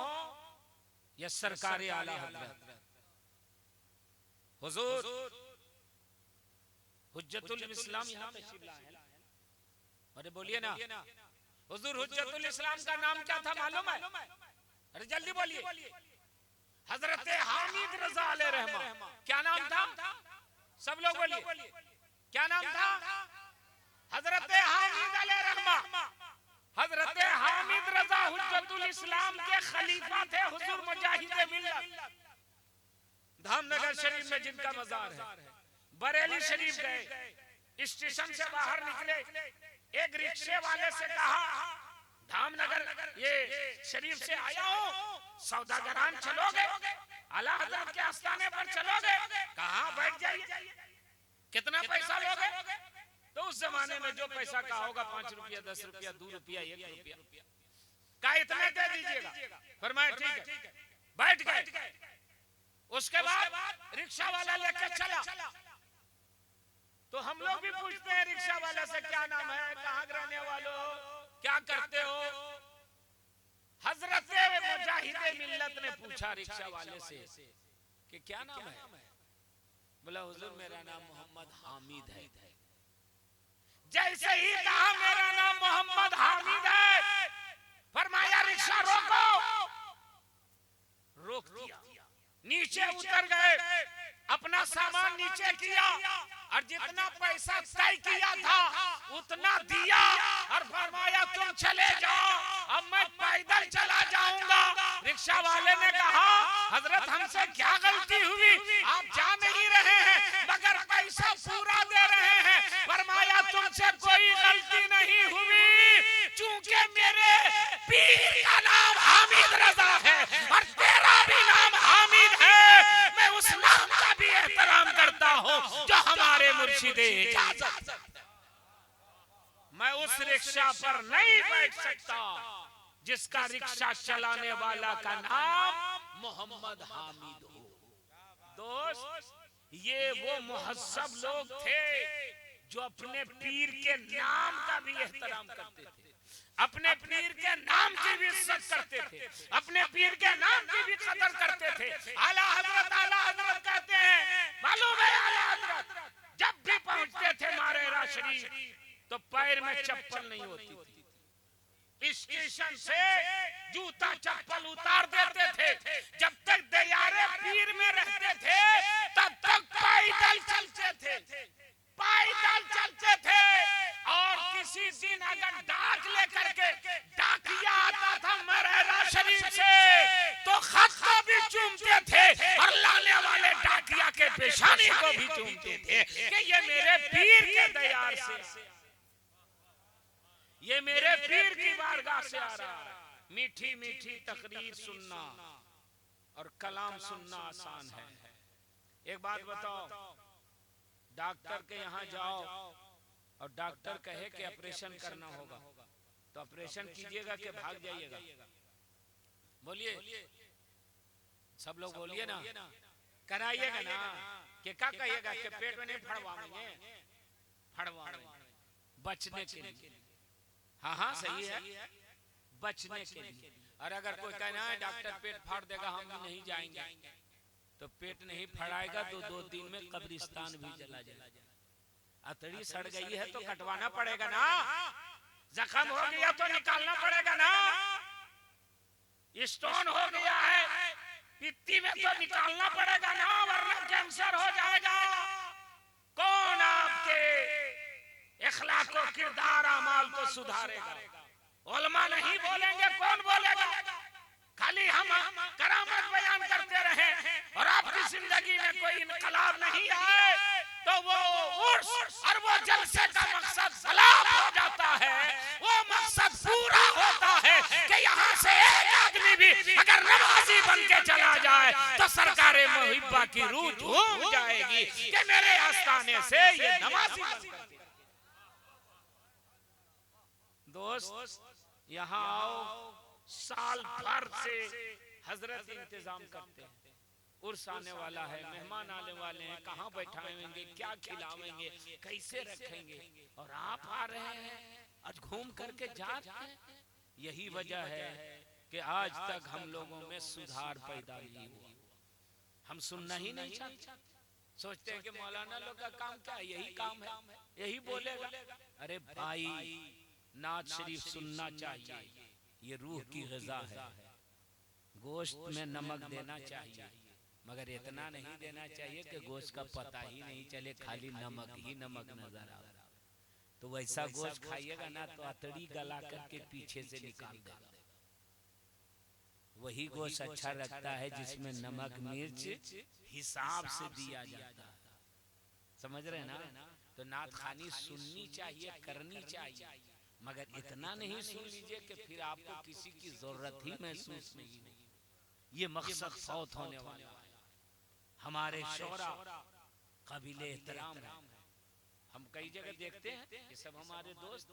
या सरकारे आला हजरत, हुजूर हुज्जतुल इस्लाम यहाँ पे शिबला है। अरे बोलिए ना, हुजूर हुज्जतुल इस्लाम का नाम क्या था मालूम है? अरे जल्दी बोलिए। हजरत हामिद रजा अलैहि रहमा, क्या नाम था? सब लोग बोलिए, क्या नाम था? हजरत हामिद अलैहि रहमा। हजरत हामिद रजा हुज्जतुल इस्लाम के खलीफा थे, हुजूर मुजाहिदे मिल्लत। धामनगर शरीफ में जिनका मजार है, बरेली शरीफ गए, स्टेशन से बाहर निकले, एक रिक्शे वाले से कहा धामनगर ये शरीफ से आया हूँ, सौदागरान चलोगे? आला हजरत के आस्थाने पर चलोगे? कहाँ बैठ जाइए, कितना पैसा लोगे? तो उस जमाने में जो पैसा का होगा 5 रुपया, 10 रुपया, 2 रुपया, 1 रुपया, का इतना दे दीजिएगा। फरमाया ठीक है, बैठ गए। उसके बाद रिक्शा वाला लेके चला। तो हम लोग भी पूछते हैं रिक्शा वाला से क्या नाम है, कहाँ रहने वाले हो, क्या करते हो? हजरत मुजाहिदे मिल्लत ने पूछा रिक्शा वाले से कि क्या नाम है? बोला हुजूर मेरा नाम मोहम्मद हामिद है। जैसे ही कहा मेरा नाम मोहम्मद हामिद है, फरमाया रिक्शा रोको। रोक दिया, नीचे उतर गए, अपना सामान नीचे किया और जितना पैसा तय किया था उतना दिया और फरमाया तुम चले जाओ, अब मैं पैदल चला जाऊंगा। रिक्शा वाले ने कहा हजरत हमसे क्या गलती हुई, आप जा नहीं रहे हैं मगर पैसा पूरा दे रहे हैं। फरमाया तुमसे कोई गलती नहीं हुई, चूंकि मेरे पीर का नाम हामिद रजा है और तेरा भी नाम हामिद है, मैं उस नाम का भी एहतराम करता हूँ जो हमारे मुर्शिदे इजाजत। मैं उस रिक्शा पर नहीं बैठ सकता जिसका रिक्शा चलाने वाला का नाम मोहम्मद हामिद हो। दोस्त, ये वो मुहज्जब लोग थे जो अपने पीर के नाम का भी एहतराम करते थे, अपने पीर के नाम की भी इज्जत करते थे, अपने पीर के नाम की भी कदर करते थे। आला हजरत कहते हैं, मालूम है आला हजरत जब भी पहुंचते थे मारेरा शरीफ तो पैर में चप्पल नहीं होती थी, स्टेशन से जूता चप्पल उतार देते थे। जब तक दयारे पीर में रहते थे तब तक पैदल चलते थे, पैदल चलते थे। और किसी दिन अगर डाक लेकर के डाकिया आता था मरेरा शरीफ से तो खत को भी चूमते थे और लाने वाले डाकिया के पेशानी को भी चूमते थे कि ये मेरे पीर के दयार से, ये मेरे पीर की बारगाह से आ रहा है। मीठी मीठी तकरीर सुनना और कलाम सुनना आसान है। एक बात बताओ, डॉक्टर के यहाँ जाओ और डॉक्टर कहे कि ऑपरेशन करना होगा तो ऑपरेशन कीजिएगा कि भाग जाइएगा? बोलिए, सब लोग बोलिए ना, कराइएगा ना। कि क्या कहिएगा कि पेट में नहीं फड़वाएंगे, बचने के लिए। हाँ हाँ सही है, बचने के लिए। और अगर कोई कहना है डॉक्टर पेट फाड़ देगा हम भी नहीं जाएंगे, तो पेट नहीं फड़ाएगा तो 2 दिन में कब्रिस्तान भी चला जाएगा। अतड़ी सड़ गई है तो कटवाना पड़ेगा ना, जख्म हो गया तो निकालना पड़ेगा ना, स्टोन हो गया है पित्ती में तो निकालना पड़ेगा ना, वरना कैंसर हो जाएगा। कौन आपके इखलाक को, किरदार, अमाल को सुधारेगा? उलमा नहीं बोलेंगे, कौन बोलेगा? खाली हम करामत बयान करते रहे और आपकी जिंदगी में कोई इनकलाब नहीं आए तो वो उर्स और वो जलसे का मकसद सलाब हो जाता है। वो मकसद पूरा होता है कि यहाँ से एक आदमी भी अगर नमाजी बन के चला जाए तो सरकारे मुहिब्बा की रूह झूम जाएगी कि मेरे आस्थाने से ये नमाजी बन। दोस्त, यहाँ आओ, साल भर से हजरत इंतजाम करते हैं। उर्स आने वाला है, मेहमान आने वाले हैं, कहाँ बैठाएंगे, क्या खिलाएंगे, कैसे रखेंगे, और आप आ रहे हैं आज घूम करके जा रहे हैं। यही वजह है कि आज तक हम लोगों में सुधार पैदा नहीं हुआ। हम सुनना ही नहीं चाहते, सोचते हैं कि मौलाना लोग का काम क्या है, यही काम है, यही बोलेगा। अरे भाई, नात शरीफ सुनना चाहिए, ये रूह की ग़िज़ा है। गोश्त में नमक देना चाहिए, मगर इतना नहीं देना चाहिए कि गोश्त का पता ही नहीं चले, खाली नमक ही नमक नजर आ। तो वैसा गोश्त खाइएगा ना तो अतड़ी गला करके पीछे से निकाल देगा। वही गोश्त अच्छा लगता है जिसमें नमक मिर्च हिसाब से दिया जाता है। समझ रहे ना? तो नात खानी सुननी चाहिए, करनी चाहिए, मगर इतना नहीं सुन लीजिए कि फिर आपको किसी की जरूरत ही महसूस नहीं हो। ये मकसद फौत होने वाला है। हमारे शोरा काबिल एहतराम है। हम कई जगह देखते हैं, ये सब हमारे दोस्त,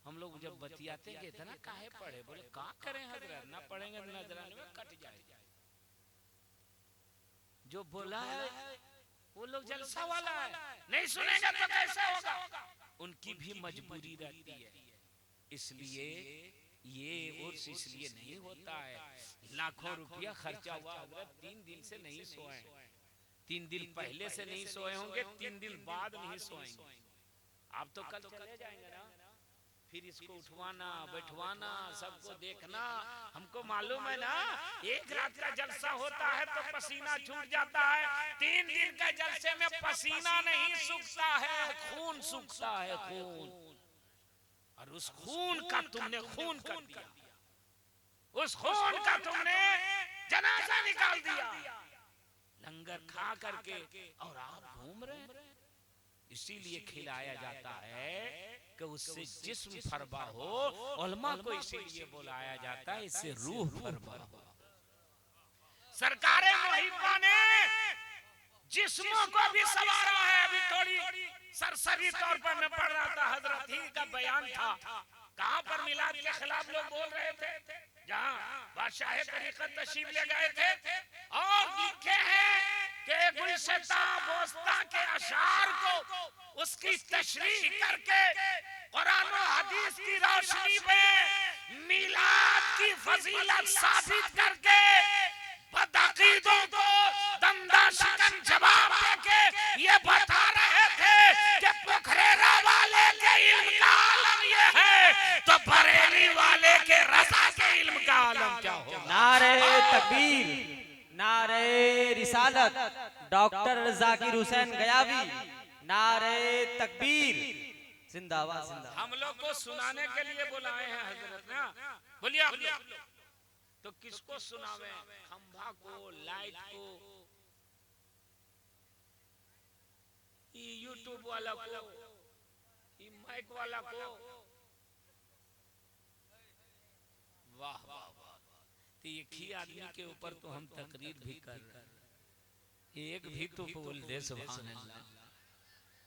हम लोग जब बतियाते हैं कि इतना काहे पढ़े, बोले क्या करें हजरत, ना पढ़ेंगे तो नजराने में कट जाएगा। जो बोला है वो लोग जलसा वाला है, नहीं सुनेंगे तो कैसे होगा? उनकी भी मजबूरी रहती है। इसलिए ये उर्स इसलिए नहीं होता है। लाखों रुपया खर्चा हुआ, हजरत 3 दिन से नहीं सोए, 3 दिन पहले से नहीं सोए होंगे, 3 दिन बाद नहीं सोएंगे। आप तो कल चले जाएंगे ना, फिर इसको उठवाना, बैठवाना, सबको देखना। हमको मालूम है ना, एक रात का जलसा होता है तो पसीना छूट जाता है, 3 दिन का जलसे में पसीना नहीं सूखता है, खून सूखता है, खून। और उस खून का तुमने खून कर दिया, उस खून का तुमने जनाजा निकाल दिया, लंगर खा करके, और आप घूम रहे हैं। इसीलिए खिलाया जाता है कि उससे जिस्म फरबा हो। उलमा को इसीलिए बुलाया जाता है, इससे रूह फरबा हो। सरकारे मुहिब्बा ने जिस्मों को भी संवारा है। अभी थोड़ी सरसरी तौर पर मैं पढ़ रहा था, हजरत ही का बयान था। कहां पर मिलाद के खिलाफ लोग बोल रहे थे, जहां बादशाह तरीकत तशरीफ ले गए थे, और लिखे हैं कि गुलशता बोस्ता के अशार को उसकी तशरीह करके कुरान और हदीस की रोशनी में मिलाद की फजीलत साबित करके बदअकीदों को दंदा शिकन जवाब देके ये बता रहे थे कि पुखरेरा वाले के इल्म का आलम ये है, तो बरेली वाले के रज़ा के इल्म का आलम क्या होगा? नारे तकबीर, नारे रिसालत, डॉक्टर जाकिर हुसैन गयावी, नारे तकबीर, जिंदाबाद जिंदाबाद। हम लोग को सुनाने के लिए बुलाए हैं हजरत ना, बोलिए आप लोग। तो किसको सुनावे? खंभा को, लाइट को, यूट्यूब वाला को, माइक वाला को? वाह वाह वाह। तो एक ही आदमी के ऊपर तो हम तकरीर भी कर रहे हैं, एक भी तो बोल दे सुभान अल्लाह।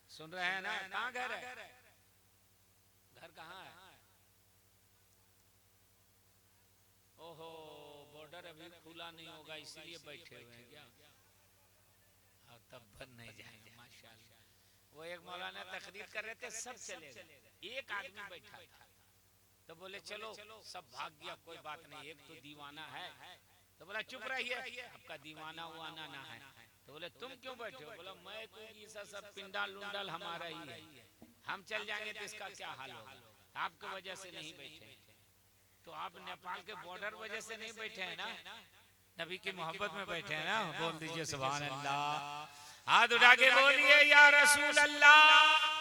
सुन रहे हैं ना? कहाँ घर है? घर कहाँ है? ओहो, बॉर्डर अभी खुला नहीं होगा इसलिए बैठे हुए हैं क्या? हाँ, तब बन नहीं जाएंगे माशाल्लाह। वो एक मौलाना तकरीर कर रहे थे, सब चले गए, एक आदमी बैठा था। तो बोले चलो, सब भाग गया, कोई बात नहीं, एक तो दीवाना है। तो बोला चुप रहिए, आपका दीवाना वाना ना है। तो बोले तुम क्यों बैठे हो? बोला मैं तो ये सब पिंडाल लुंडाल हमारा ही है, हम चल जाएंगे तो इसका क्या हाल होगा? आपकी वजह से नहीं बैठे। तो आप नेपाल के बॉर्डर वजह से नहीं बैठे हैं ना, नबी की मोहब्बत में बैठे हैं ना। बोल दीजिए सुभान अल्लाह। हाथ उठा के बोलिए या रसूल अल्लाह।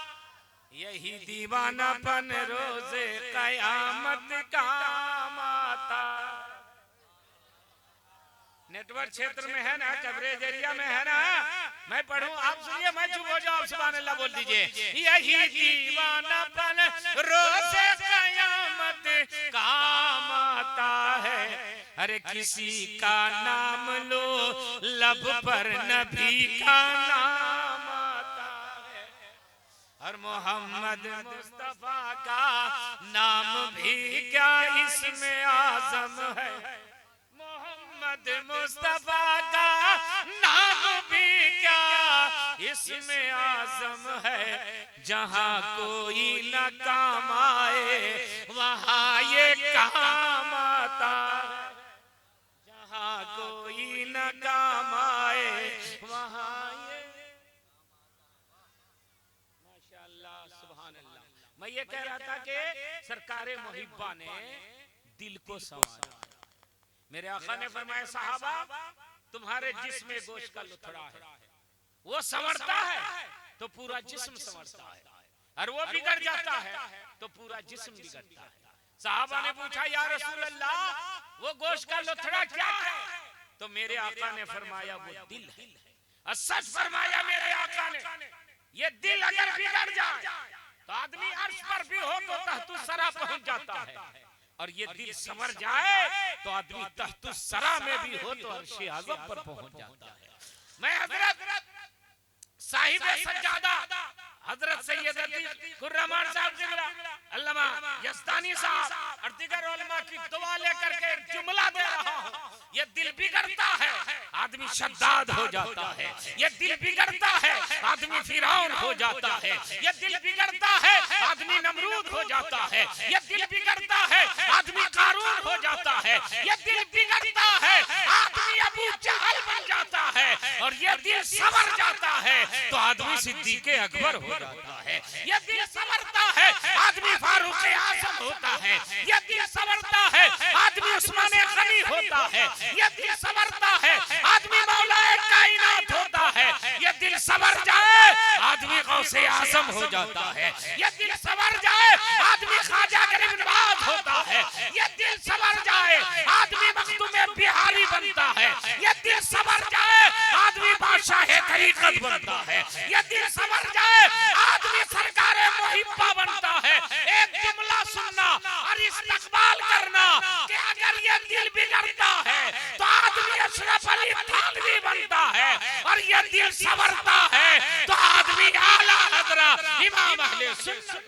यही दीवानापन रोजे कयामत काम आता। नेटवर्क क्षेत्र में है ना, कवरेज एरिया में है ना, मैं पढ़ूं आप सुनिए, मैं चुप हो जाऊं। सुभान अल्लाह बोल दीजिए। यही दीवानापन रोजे कयामत काम आता है। अरे किसी का नाम लो लब पर नबी का नाम आता है, और मोहम्मद मुस्तफा का नाम भी क्या इसमें आजम है। मोहम्मद मुस्तफा का नाम भी क्या इसमें आजम है। जहां कोई न काम आए वहां ये काम आता है। जहां कोई न काम आए वहां ये। माशाअल्लाह सुभान अल्लाह। मैं ये कह रहा था कि सरकारे मुहिब्बा ने दिल को संवारा। मेरे आका ने फरमाया साहबा तुम्हारे जिस्म में गोश्त का लुथड़ा है, वो संवरता है तो पूरा जिस्म संवरता है, और वो बिगड़ जाता है तो पूरा जिस्म बिगड़ता है। साहबा ने पूछा या रसूल अल्लाह वो गोश्त का लुथड़ा क्या है? तो मेरे आका ने फरमाया वो दिल है। और सच फरमाया मेरे आका ने, ये दिल अगर बिगड़ जाए तो आदमी अर्श पर भी हो तो तहतुस सरा पहुंच जाता है, और ये दिल संवर जाए तो आदमी तहतुस सरा में भी हो तो अर्श आज़म पर पहुंच जाता है। मैं हजरत साहिब सज्जादा हजरत सैयद खुर्रमान साहब अल्लामा यस्तानी साहब और दीगर उलमा की दुआ लेकर के जुमला दे रहा हूँ। ये दिल बिगड़ता है आदमी शद्दाद हो जाता है, ये दिल बिगड़ता है आदमी फिरौन हो जाता है, ये दिल बिगड़ता है आदमी नमरूद हो जाता है, ये दिल बिगड़ता है आदमी कारून हो जाता है, ये दिल बिगड़ता है आदमी अबू जहल बन जाता है, और ये दिल संवर जाता है तो आदमी सिद्दीक़ अकबर हो जाता है, ये दिल संवरता है आदमी फारूक आज़म होता है, ये दिल संवरता है आदमी उस्मान गनी होता है, ये दिल संवरता है आदमी मौलाए कायनात होता है, ये दिल संवर जाए आदमी गौसे आज़म हो जाता है, ये दिल संवर जाए आदमी ख्वाजा गरीब नवाज होता है, ये दिल संवर जाए आदमी मखदूम बिहारी बनता है, ये दिल संवर जाए आदमी बादशाह तरीकत बनता है, ये दिल संवर जाए आदमी सरकारे मुहिब्बा बनता है। एक जुमला सुनना और इस्तकबाल करना कि अगर ये दिल बिगड़ता है तो आदमी अशरफ अली थानवी बनता है, और ये दिल इमाम अहले सुन्नत।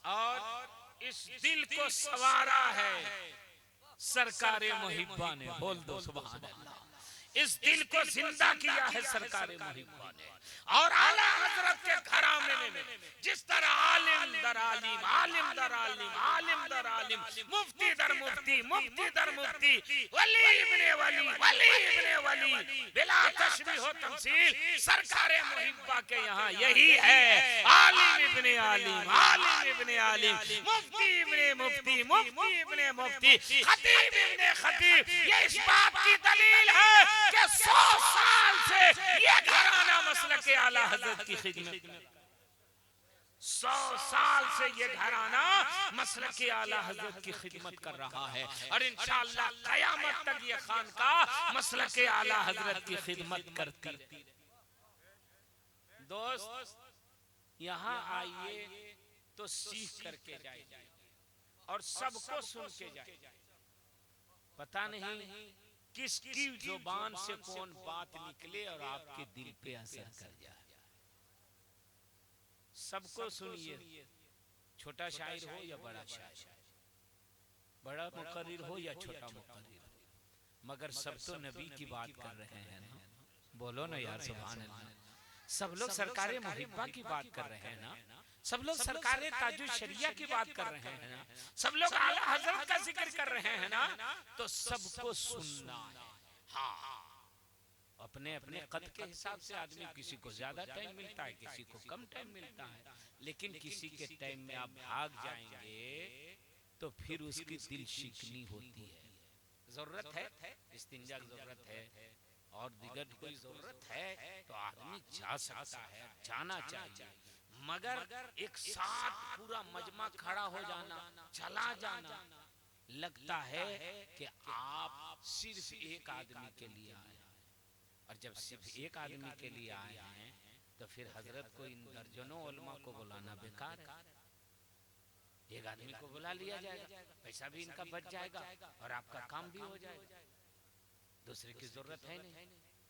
और इस दिल को सवारा है सरकारे मुहिब्बा ने, बोल दो सुभान अल्लाह। इस दिल को जिंदा किया है सरकारे मुहिब्बा ने। और आला हजरत के घराने में जिस तरह आलिम दर आलिम, आलिम दर आलिम, आलिम दर आलिम, मुफ्ती दर मुफ्ती, मुफ्ती दर मुफ्ती, वली इब्ने वली, वली इब्ने वली, बिला तशबीह व तमसील सरकारे मुहिब्बा के यहाँ यही है। आलिम इब्ने आलिम, आलिम इब्ने आलिम, मुफ्ती इब्ने मुफ्ती, मुफ्ती इब्ने मुफ्ती, खतीब इब्ने खतीब। ये इस बात की दलील है कि 100 साल से ये घराना मसलक के आला हजरत की खिदमत, 100 साल से ये घराना मसलक के आला हजरत की खिदमत कर रहा है। और इंशाअल्लाह कयामत तक ये खानकाह मसलक के आला हजरत की खिदमत करती। दोस्त यहाँ आइए तो सीख करके जाइए और सबको सुन के जाइए। पता नहीं किसकी जुबान से कौन बात निकले और आपके दिल पे असर कर जाए। सबको सुनिए, छोटा शायर हो या बड़ा शायर, बड़ा मुकर्रिर हो या छोटा मुकर्रिर हो, मगर सब तो नबी की बात कर रहे हैं ना। बोलो ना यार सुभान अल्लाह। सब लोग सरकारे मुहिब्बा की बात कर रहे हैं ना, सब लोग सरकारे ताजुल शरिया की बात कर रहे हैं ना, सब लोग आला हजरत का जिक्र कर रहे हैं ना। तो सबको सुनना है। हाँ, अपने अपने कद के हिसाब से आदमी, किसी को ज्यादा टाइम मिलता है, किसी को कम टाइम मिलता है, लेकिन किसी के टाइम में आप भाग जाएंगे तो फिर उसकी दिल शिकनी होती है। जरूरत है इस्तिंजा की जरूरत है और दिगर कोई जरूरत है तो आदमी जा सकता है, जाना चाहिए, मगर एक साथ पूरा मजमा खड़ा हो जाना, चला जाना, लगता है कि आप सिर्फ एक आदमी के लिए आए। और जब सिर्फ एक आदमी के लिए आए हैं तो फिर हजरत को इन दर्जनों उलमा को बुलाना बेकार है। एक आदमी को बुला लिया जाएगा, पैसा भी इनका बच जाएगा और आपका काम भी हो जाएगा। दूसरे की जरूरत है नहीं।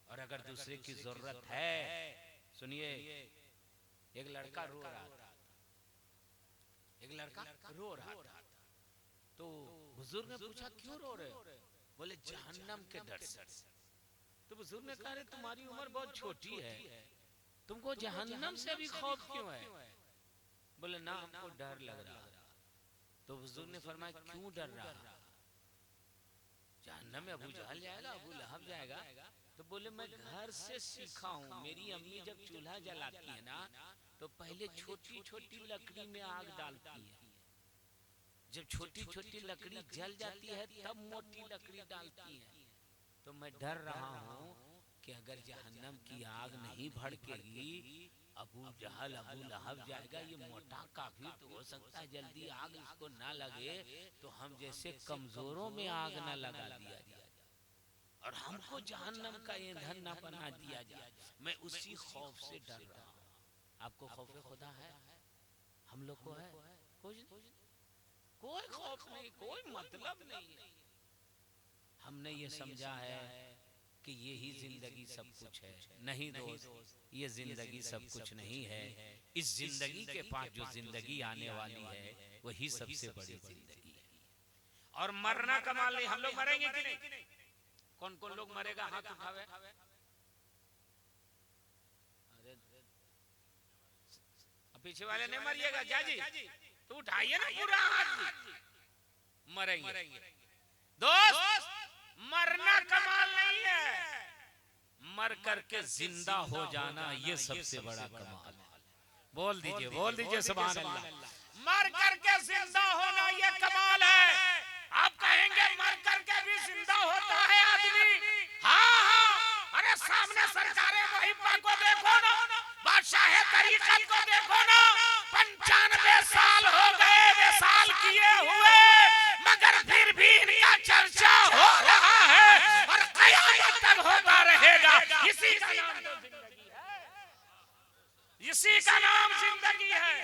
और अगर दूसरे की जरूरत है, सुनिए, एक लड़का रो रहा था, एक लड़का रो रहा था, तो हुजूर ने पूछा क्यों रो रहे हो? बोले जहन्नम के डर से। तो हुजूर ने कहा तुम्हारी उम्र बहुत छोटी है, तुमको जहन्नम से भी खौफ क्यों है? बोले ना, हमको डर लग रहा। तो हुजूर ने फरमाया क्यों डर रहा? जहन्नम में अबू जहल जाएगा, अबू लहब जाएगा। तो बोले मैं घर से सीखा हूँ, मेरी अम्मी जब चूल्हा जलाती है ना तो पहले छोटी छोटी लकड़ी में आग डालती है, जब छोटी छोटी लकड़ी जल जाती है तब मोटी लकड़ी डालती है। तो मैं डर रहा हूँ कि अगर जहन्नम की आग नहीं भड़केगी, अबू जहल अबू लहब जाएगा, ये मोटा काफी तो हो सकता है जल्दी आग इसको ना लगे तो हम जैसे कमजोरों में आग ना लगा दिया जाए और हमको जहन्नम का ईंधन ना बना दिया जाए। मैं उसी खौफ से डर रहा हूँ। आपको खौफ खुदा है? हम लोग को है? कोई खौफ नहीं, कोई मतलब नहीं। हमने ये समझा है कि यही जिंदगी सब कुछ है। नहीं दोस्त, ये जिंदगी सब कुछ नहीं है। इस जिंदगी के पास जो जिंदगी आने वाली है वही सबसे बड़ी जिंदगी है। और मरना कमाल नहीं। हम लोग मरेंगे कि नहीं? कौन कौन लोग मरेगा हाथ उठावे। पीछे वाले नहीं मरिएगा जाजी, तो उठाइए ना पूरा हाथ। मरेंगे दोस्त, मरना कमाल नहीं है, मर करके जिंदा हो जाना ये सबसे बड़ा कमाल है। बोल दीजिए सुभान अल्लाह। मर करके जिंदा होना ये कमाल है। आप कहेंगे मर करके भी जिंदा होता है आदमी। हाँ, अरे सामने सरकारे मुहिब्बा को देखो ना, बादशाह तरीकत को देखो ना, 95 साल हो गए विसाल किए हुए, मगर फिर भी इनका चर्चा हो रहा है और कयामत तक होता रहेगा। इसी का नाम तो जिंदगी है, इसी का नाम जिंदगी है।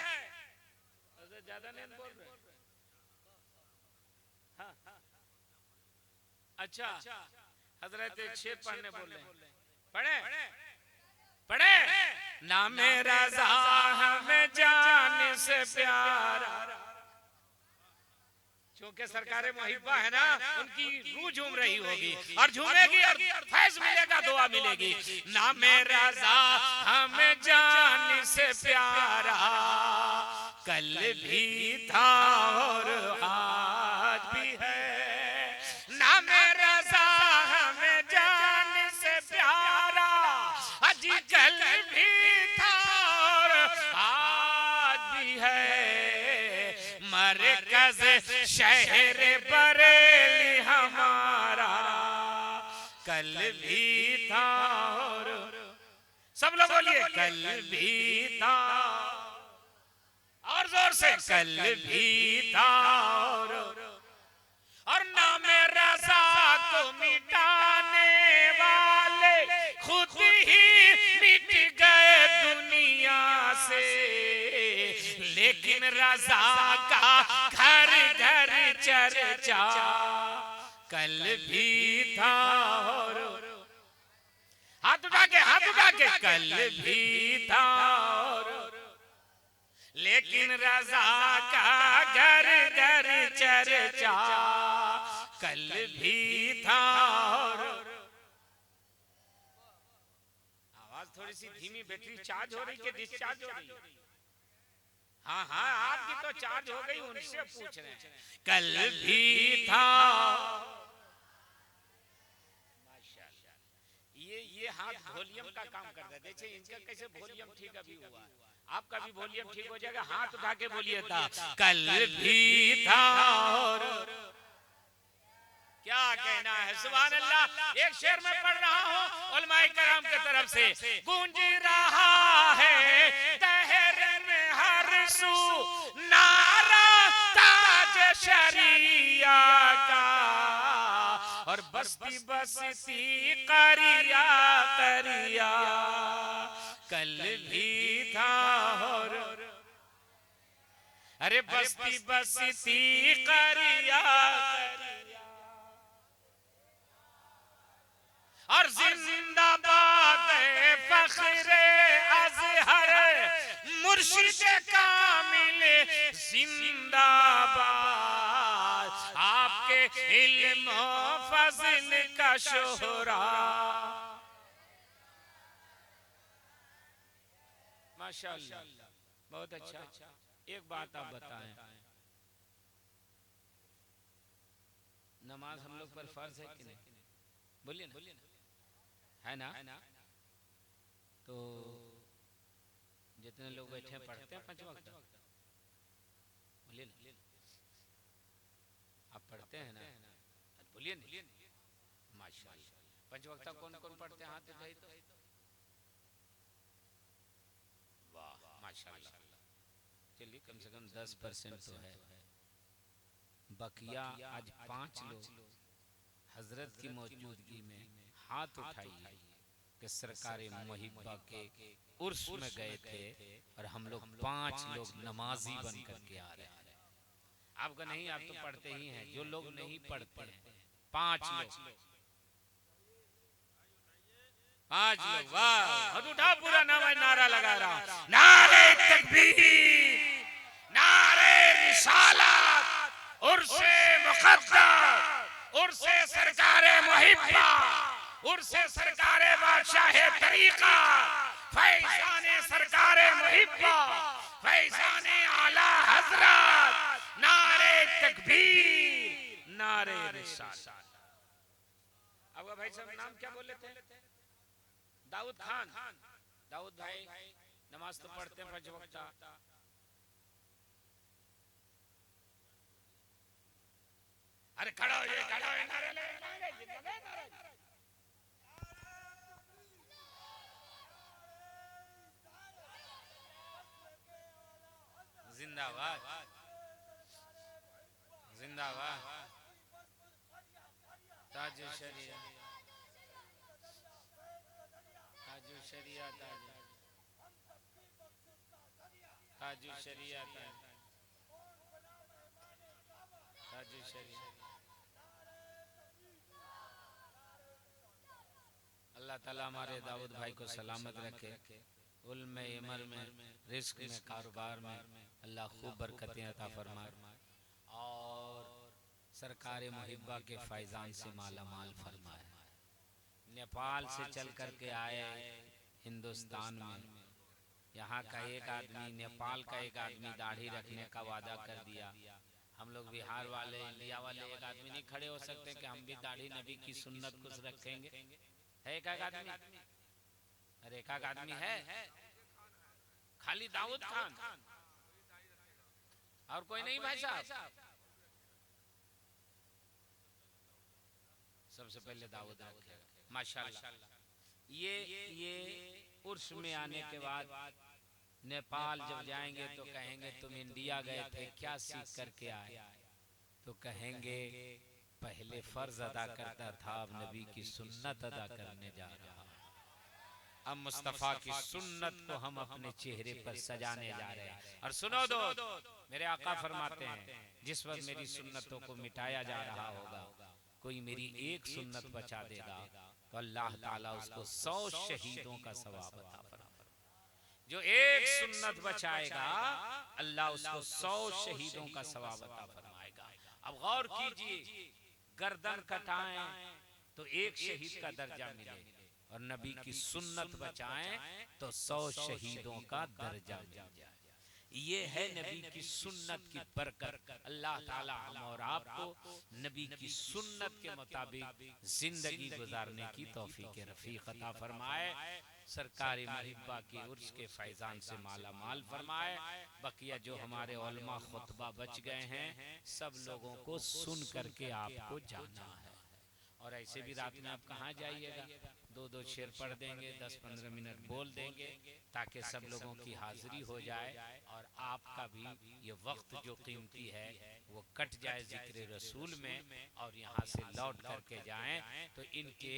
ज्यादा नहीं बोल रहे? हाँ। अच्छा, हजरत एक शेर पढ़ने बोले, पढ़े नाम रज़ा हमें जान से प्यारा। क्योंकि सरकारे मुहिब्बा है ना, उनकी रूह झूम रही होगी और झूमेगी और फैज मिलेगा, दुआ मिलेगी। नाम रज़ा हमें जान से प्यारा, कल भी था और आज भी है। नाम रज़ा हमें जान से प्यारा, अजी कल भी था और आज भी है। मरकज शहर बरेली हमारा, कल भी था और सब लोग बोलिए कल भी था और जोर से कल भी था और नाम रज़ा को मिटाने वाले खुद ही मिट गए दुनिया से, लेकिन रज़ा का घर घर चर्चा कल भी था और हाथ उठा के कल भी था और, लेकिन रज़ा का घर घर चर्चा कल भी था और। आवाज थोड़ी सी धीमी, बैटरी चार्ज हो रही कि डिस्चार्ज हो रही? हाँ हाँ, आपकी तो चार्ज हो गई, उनसे पूछ रहे हैं। कल भी था, ये हाथ वॉल्यूम का काम करता है। देखिए इनका कैसे वॉल्यूम ठीक अभी हुआ, आपका भी वॉल्यूम ठीक हो जाएगा। हाथ उठा के बोलिए था कल भी था और। क्या कहना है, सुभान अल्लाह। एक शेर में पढ़ रहा हूँ उलमाए कराम की तरफ से, गूंज रहा है दहर में हर सू नारा ताज शरिया का, और बस्ती बस्ती करिया करिया कल भी था और। अरे बस्ती बस्ती करिया और जिंदाबाद फख्रे अज़हर मुर्शिद कामिल जिंदाबाद, आपके इल्म फज़ल का शोहरा। माशाअल्लाह, बहुत अच्छा। एक बात आप बताएं, नमाज हम लोग पर फर्ज है कि नहीं? बोलिए ना, है ना? तो जितने लोग बैठे पढ़ते हैं 5 वक्त? बोलिए ना, आप पढ़ते हैं ना? बोलिए ना, माशाअल्लाह। 5 वक्त कौन कौन पढ़ते हैं? हाथ उठाइए तो। वाह माशाअल्लाह। चलिए कम से कम 10% तो है। बकिया आज 5 लोग हजरत की मौजूदगी में हाथ उठाइए कि सरकारे मुहिब्बा के उर्स में गए थे और हम लोग 5 लोग नमाजी बन करके आ रहे हैं। आपका नहीं, आप तो पढ़ते ही हैं। जो लोग नहीं पढ़ते हैं 5 लोग, 5 लोग। वाह, हाथ उठा, पूरा नारा लगा रहा हूं। नारे तकबीर, नारे रिसालत, उर्से मुक़द्दस, उर्से सरकारे मुहिब्बा, उर्से सरकारे बादशाहे तरीका, फैज़ाने सरकारे मुहिब्बा, फैज़ाने आला हज़रत, नारे तकबीर, नारे रिसालत। आपका भाई साहब नाम क्या बोले थे? दाऊद खान। दाऊद भाई नमाज तो पढ़ते हैं 5 वक्त। अरे खड़ा हो, ये खड़ा हो, नारे जिंदाबाद, जिंदाबाद। ताजु शरिया, ताजु शरिया, ताजु शरिया, ताजु शरिया। अल्लाह ताला हमारे दाऊद भाई को सलामत रखे। उल्म इमर में, रिस्क में, कारोबार में अल्लाह खूब बरकतें अता फरमाए और सरकार मुहिब्बा के फैज़ान से माला माल फरमाए। नेपाल से चल कर के आए हिंदुस्तान में, यहाँ का एक आदमी, नेपाल का एक आदमी दाढ़ी रखने का वादा कर दिया। हम लोग बिहार वाले, इंडिया वाले एक आदमी नहीं खड़े हो सकते कि हम भी दाढ़ी नबी की सुन्नत कुछ रखेंगे? है एक आदमी? अरे एक आदमी है खाली दाऊद खान, और कोई नहीं भाई साहब। सबसे पहले दाऊद रखे माशाल्लाह। ये उर्स में आने के बाद नेपाल जब जाएंगे तो कहेंगे तुम इंडिया गए थे, क्या सीख करके आए? तो कहेंगे पहले फर्ज अदा करता था, अब नबी की सुन्नत अदा करने जा रहा। अब मुस्तफा की सुन्नत को हम अपने चेहरे पर सजाने जा रहे हैं। और सुनो दो, मेरे आका फरमाते हैं जिस वक्त मेरी सुन्नतों को मिटाया जा रहा होगा, कोई मेरी एक सुन्नत बचा देगा तो अल्लाह ताला उसको 100 शहीदों का सवाब अता फरमाएगा। जो एक सुन्नत बचाएगा अल्लाह उसको 100 शहीदों का सवाब अता फरमाएगा। अब गौर कीजिए, गर्दन कटाएं तो एक शहीद का दर्जा मिले, और नबी की सुन्नत बचाएं तो 100 शहीदों का दर्जा मिल जाए। ये है नबी की सुन्नत की बरकत। अल्लाह ताला हम और आपको नबी की सुन्नत के मुताबिक जिंदगी गुजारने की तौफीक रफीक अता फरमाए। सरकारी मुहिब्बा की उर्स के फैजान से माला माल फरमाए। बकिया जो हमारे उलमा खुतबा बच गए हैं, सब लोगों को सुन करके आपको जाना है। और ऐसे भी रात में आप कहाँ जाइएगा, 2-2 शेर पढ़ देंगे, 10-15 मिनट बोल देंगे, ताकि सब लोगों की हाजिरी हो जाए और आपका भी ये वक्त जो कीमती है वो कट जाए जिक्र रसूल में, और यहाँ से लौट करके जाएं तो इनके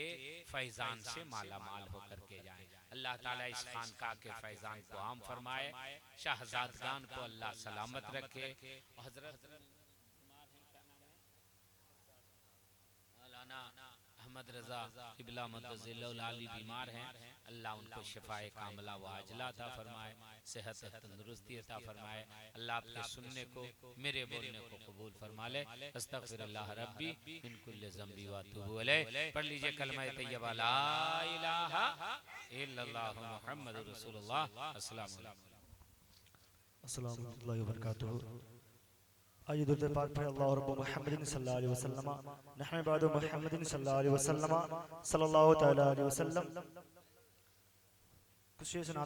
फैजान से माला माल हो करके जाएं। अल्लाह ताला इस खानका के फैजान को आम फरमाए, शाहजादगान को अल्लाह सलामत रखे। हजरत अहमद रजा किबला मदजिल्लुल आली बीमार हैं, अल्लाह उनको शिफाए कामला व आजला अता फरमाए, सेहत तंदुरुस्ती अता फरमाए। अल्लाह आपके सुनने को, मेरे बोलने को कबूल फरमा ले। अस्तगफिरुल्लाह रब्बी मिन कुल्लि ज़ंबी व अतूबु अलैह। पढ़ लीजिए कलमा तैयबा ला इलाहा इल्लल्लाह मुहम्मदुर रसूलुल्लाह। अस्सलामु अलैकुम। अस्सलामु अलैकुम व बरकातुहू। आइए दुरूद पाक पढ़ें। अल्लाह रब्बु मुहम्मदिन सल्लल्लाहु अलैहि वसल्लम नहनु बादु मुहम्मदिन सल्लल्लाहु अलैहि वसल्लम सल्लल्लाहु तआला अलैहि वसल्लम। कुछ शेर सुना